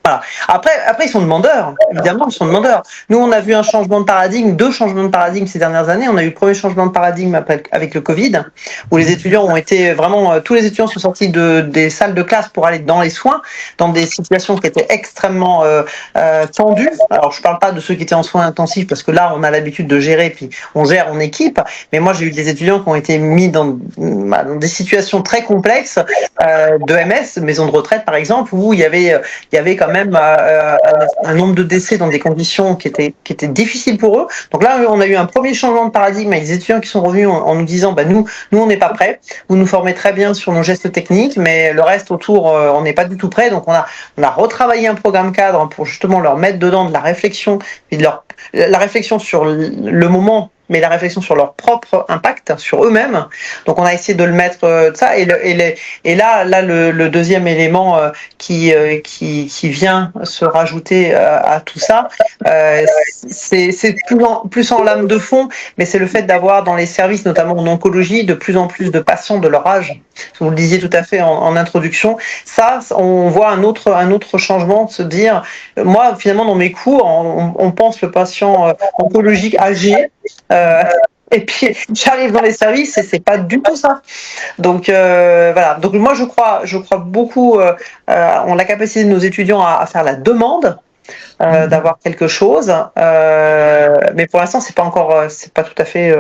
Voilà. Après, ils sont demandeurs, évidemment, ils sont demandeurs. Nous, on a vu un changement de paradigme, 2 changements de paradigme ces dernières années. On a eu le premier changement de paradigme avec le Covid, où les étudiants ont été vraiment, tous les étudiants sont sortis des salles de classe pour aller dans les soins, dans des situations qui étaient extrêmement tendues. Alors, je parle pas de ceux qui étaient en soins intensifs, parce que là, on a l'habitude de gérer, puis on gère en équipe. Mais moi, j'ai eu des étudiants qui ont été mis dans des situations très complexes de MS, maison de retraite par exemple, où il y avait quand même un nombre de décès dans des conditions qui étaient difficiles pour eux. Donc là, on a eu un premier changement de paradigme avec des étudiants qui sont revenus en nous disant nous on n'est pas prêts, vous nous formez très bien sur nos gestes techniques, mais le reste autour, on n'est pas du tout prêts. Donc on a retravaillé un programme cadre pour justement leur mettre dedans de la réflexion, et la réflexion sur le moment, mais la réflexion sur leur propre impact, sur eux-mêmes. Donc on a essayé de le mettre de ça. Et là le deuxième élément qui vient se rajouter à tout ça, c'est plus en lame de fond, mais c'est le fait d'avoir dans les services, notamment en oncologie, de plus en plus de patients de leur âge. Vous le disiez tout à fait en introduction. Ça, on voit un autre changement, de se dire, moi finalement dans mes cours, on pense le patient oncologique âgé. Et puis j'arrive dans les services et c'est pas du tout ça. Donc voilà. Donc moi je crois beaucoup en la capacité de nos étudiants à faire la demande. D'avoir quelque chose, mais pour l'instant c'est pas tout à fait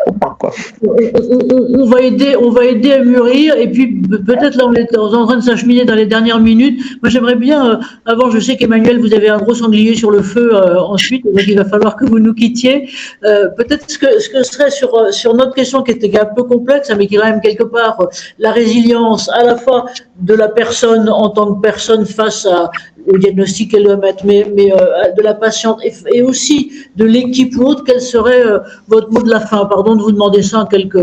au point, quoi. On va aider à mûrir, et puis peut-être là on est en train de s'acheminer dans les dernières minutes. Moi j'aimerais bien, avant, je sais qu'Emmanuel, vous avez un gros sanglier sur le feu ensuite, donc il va falloir que vous nous quittiez. Peut-être ce que serait sur notre question qui est un peu complexe, mais qui est quand même quelque part la résilience à la fois de la personne en tant que personne face au diagnostic qu'elle doit mettre, mais de la patiente et aussi de l'équipe ou autre, quel serait votre mot de la fin? Pardon de vous demander ça en quelques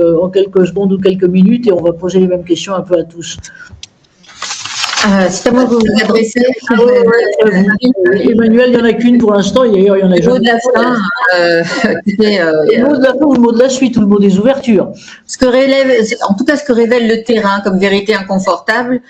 secondes ou quelques minutes, et on va poser les mêmes questions un peu à tous. C'est à moi que vous vous adressez. Emmanuel, il n'y en a qu'une pour l'instant, il y en a le mot de la fin, le mot de la fin ou le mot de la suite ou le mot des ouvertures. En tout cas, ce que révèle le terrain comme vérité inconfortable,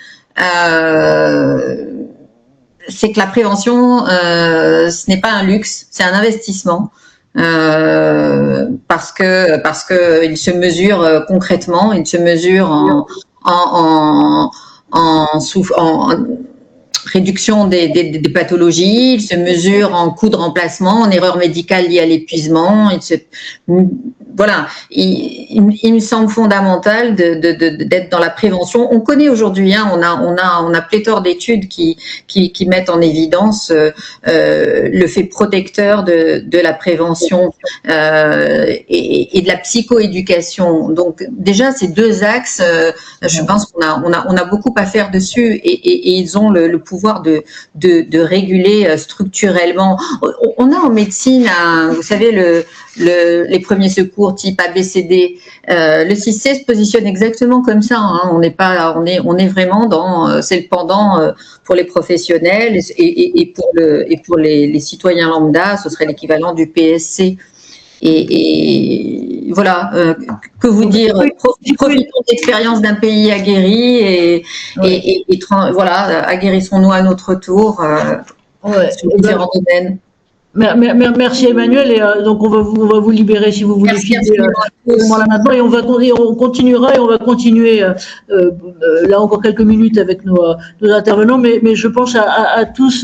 c'est que la prévention, ce n'est pas un luxe, c'est un investissement. Parce que il se mesure concrètement, il se mesure en réduction des pathologies, il se mesure en coût de remplacement, en erreur médicale liée à l'épuisement. Voilà, il me semble fondamental d'être dans la prévention. On connaît aujourd'hui, on a pléthore d'études qui mettent en évidence le fait protecteur de la prévention et de la psychoéducation. Donc déjà ces deux axes, je pense qu'on a beaucoup à faire dessus et ils ont le pouvoir de réguler structurellement. On a en médecine, vous savez, les premiers secours type ABCD. Le 6C se positionne exactement comme ça. On est vraiment dans, c'est le pendant pour les professionnels et pour les citoyens lambda, ce serait l'équivalent du PSC. Et voilà, que vous dire, profitons d'expérience d'un pays aguerri et voilà, aguerrissons-nous à notre tour sur différents domaines. Merci Emmanuel, et donc on va vous libérer si vous voulez filer là maintenant, et on continuera et on va continuer là encore quelques minutes avec nos intervenants, mais je pense à tous,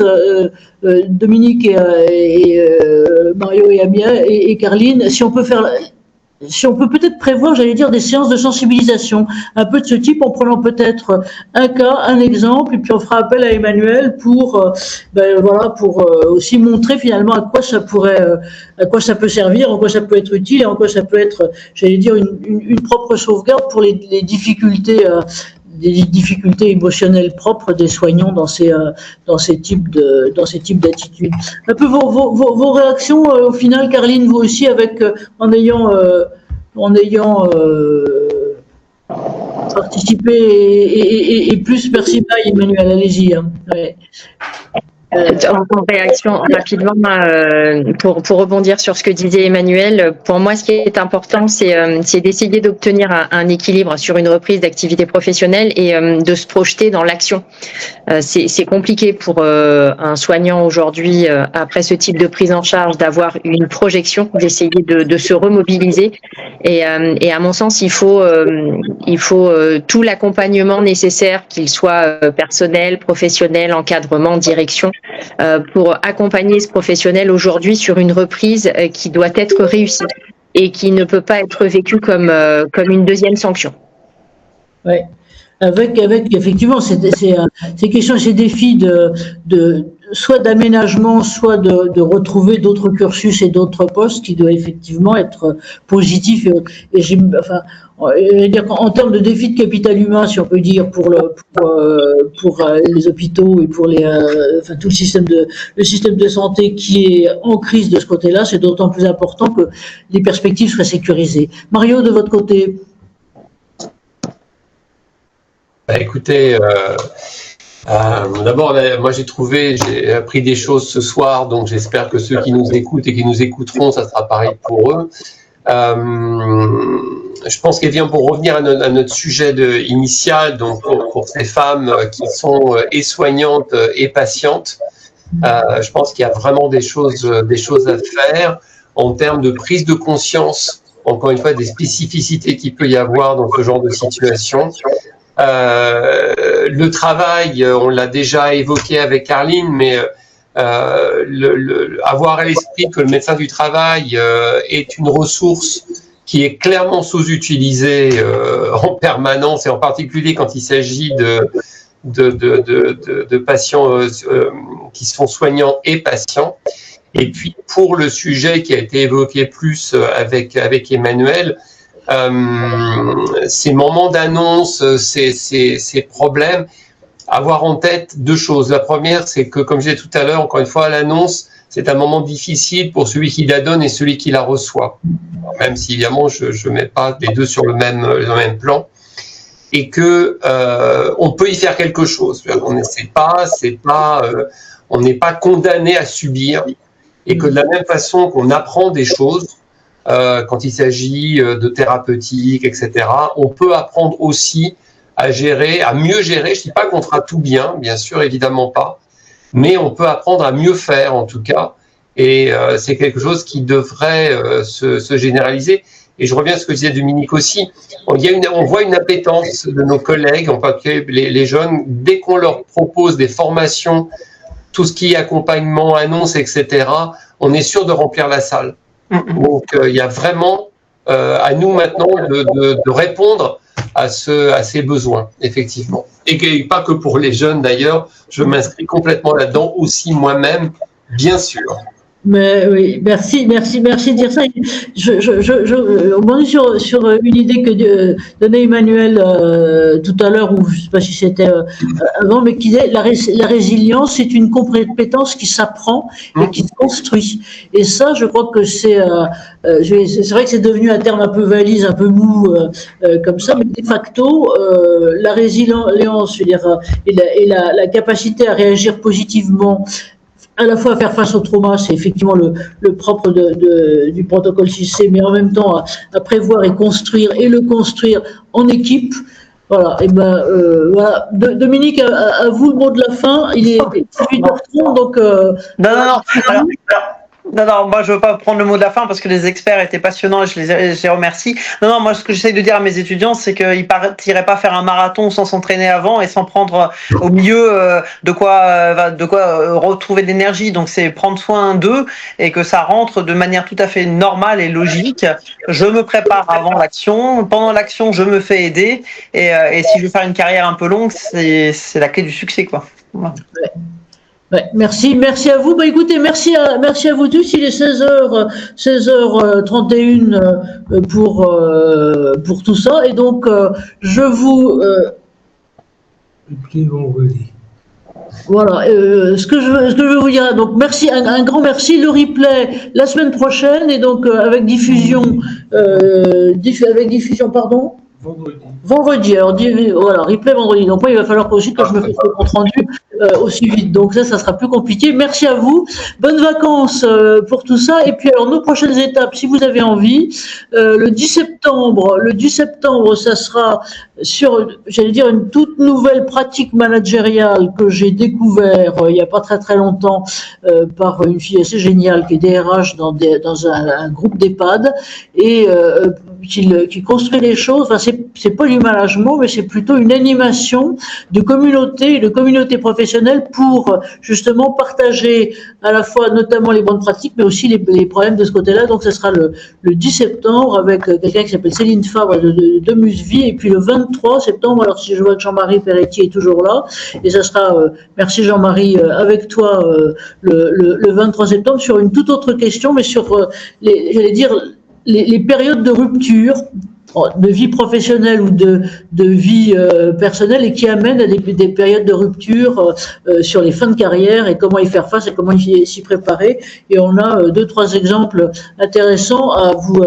Dominique et Mario et Amia et Carline, si on peut peut-être prévoir, j'allais dire, des séances de sensibilisation, un peu de ce type, en prenant peut-être un cas, un exemple, et puis on fera appel à Emmanuel pour aussi montrer finalement à quoi ça peut servir, en quoi ça peut être utile, et en quoi ça peut être, j'allais dire, une propre sauvegarde pour les difficultés, des difficultés émotionnelles propres des soignants dans ces types d'attitudes. Un peu vos réactions au final, Carline, vous aussi, en ayant participé et plus merci pas, Emmanuel, allez-y. Ouais. En réaction rapidement, pour rebondir sur ce que disait Emmanuel, pour moi, ce qui est important, c'est d'essayer d'obtenir un équilibre sur une reprise d'activité professionnelle et de se projeter dans l'action. C'est compliqué pour un soignant aujourd'hui, après ce type de prise en charge, d'avoir une projection, d'essayer de se remobiliser. Et à mon sens, il faut tout l'accompagnement nécessaire, qu'il soit personnel, professionnel, encadrement, direction, pour accompagner ce professionnel aujourd'hui sur une reprise qui doit être réussie et qui ne peut pas être vécue comme une deuxième sanction. Ouais. Avec effectivement ces questions, ces défis de soit d'aménagement, soit de retrouver d'autres cursus et d'autres postes qui doivent effectivement être positifs. Et je veux dire qu'en termes de défis de capital humain, si on peut dire, pour les hôpitaux et pour tout le système de santé qui est en crise de ce côté-là, c'est d'autant plus important que les perspectives soient sécurisées. Mario, de votre côté. Écoutez, d'abord, moi j'ai appris des choses ce soir, donc j'espère que ceux qui nous écoutent et qui nous écouteront, ça sera pareil pour eux. Je pense qu'il vient pour revenir à notre sujet initial, donc pour ces femmes qui sont et soignantes et patientes. Je pense qu'il y a vraiment des choses à faire en termes de prise de conscience, encore une fois, des spécificités qu'il peut y avoir dans ce genre de situation. Le travail, on l'a déjà évoqué avec Carline, mais avoir à l'esprit que le médecin du travail est une ressource qui est clairement sous-utilisée en permanence, et en particulier quand il s'agit de patients qui sont soignants et patients. Et puis pour le sujet qui a été évoqué plus avec Emmanuel, ces moments d'annonce, ces problèmes, avoir en tête deux choses. La première, c'est que, comme je disais tout à l'heure, encore une fois, l'annonce, c'est un moment difficile pour celui qui la donne et celui qui la reçoit. Même si, évidemment, je mets pas les deux sur le même plan. Et que on peut y faire quelque chose. On n'est pas condamné à subir. Et que de la même façon qu'on apprend des choses, quand il s'agit de thérapeutique, etc., on peut apprendre aussi à gérer, à mieux gérer. Je ne dis pas qu'on fera tout bien sûr, évidemment pas, mais on peut apprendre à mieux faire en tout cas. Et c'est quelque chose qui devrait se généraliser. Et je reviens à ce que disait Dominique aussi. On voit une appétence de nos collègues, en particulier les jeunes, dès qu'on leur propose des formations, tout ce qui est accompagnement, annonce, etc., on est sûr de remplir la salle. Donc, il y a vraiment à nous maintenant de répondre à ces besoins, effectivement. Et pas que pour les jeunes, d'ailleurs. Je m'inscris complètement là-dedans, aussi moi-même, bien sûr. Mais oui, merci de dire ça. Je rebondis sur une idée que donnait Emmanuel tout à l'heure, ou je ne sais pas si c'était avant, mais qui disait la résilience, c'est une compétence qui s'apprend et qui se construit. Et ça, je crois que c'est vrai que c'est devenu un terme un peu valise, un peu mou, comme ça, mais de facto, la résilience, je veux dire, et la capacité à réagir positivement, à la fois à faire face au trauma, c'est effectivement le propre du protocole 6C, mais en même temps à prévoir et le construire en équipe. Voilà, et ben voilà. Dominique, à vous le mot de la fin. Il est 18h30, donc. Non, moi je veux pas prendre le mot de la fin parce que les experts étaient passionnants et je les remercie. Non, moi ce que j'essaie de dire à mes étudiants, c'est qu'ils partiraient pas faire un marathon sans s'entraîner avant et sans prendre au milieu de quoi retrouver de l'énergie. Donc c'est prendre soin d'eux et que ça rentre de manière tout à fait normale et logique. Je me prépare avant l'action, pendant l'action je me fais aider et si je veux faire une carrière un peu longue, c'est la clé du succès, quoi. Voilà. Ouais, merci à vous. Bah écoutez, merci à vous tous. Il est 16h31 pour tout ça, et donc je vous voilà, ce que je veux vous dire. Donc merci, un grand merci. Le replay la semaine prochaine, et donc avec diffusion pardon. Vendredi, alors voilà, replay vendredi. Donc moi, il va falloir aussi que je me fasse le compte rendu aussi vite. Donc ça sera plus compliqué. Merci à vous. Bonnes vacances pour tout ça. Et puis alors nos prochaines étapes, si vous avez envie, le 10 septembre, ça sera sur, j'allais dire, une toute nouvelle pratique managériale que j'ai découvert il y a pas très longtemps par une fille assez géniale qui est DRH dans un groupe d'EHPAD et qui construit les choses. Enfin, c'est pas du management, mais c'est plutôt une animation de communauté professionnelle pour justement partager à la fois notamment les bonnes pratiques, mais aussi les problèmes de ce côté-là. Donc, ce sera le 10 septembre avec quelqu'un qui s'appelle Céline Fabre de Musevie, et puis le 23 septembre, alors si je vois que Jean-Marie Perretti est toujours là, et ça sera, merci Jean-Marie, avec toi le 23 septembre sur une toute autre question, mais sur j'allais dire les périodes de rupture de vie professionnelle ou de vie personnelle, et qui amènent à des périodes de rupture sur les fins de carrière et comment y faire face et comment s'y préparer. Et on a 2-3 exemples intéressants à vous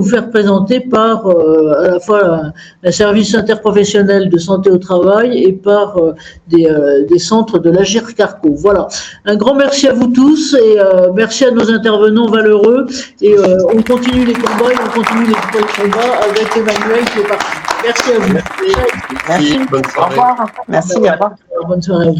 faire présenter par à la fois un service interprofessionnel de santé au travail et par des centres de l'Agir Carco. Voilà. Un grand merci à vous tous, et merci à nos intervenants valeureux, et on continue les combats et on continue les combats avec Emmanuel qui est parti. Merci à vous. Merci, bonne soirée. Au revoir. Merci, au revoir. Bonne soirée à vous.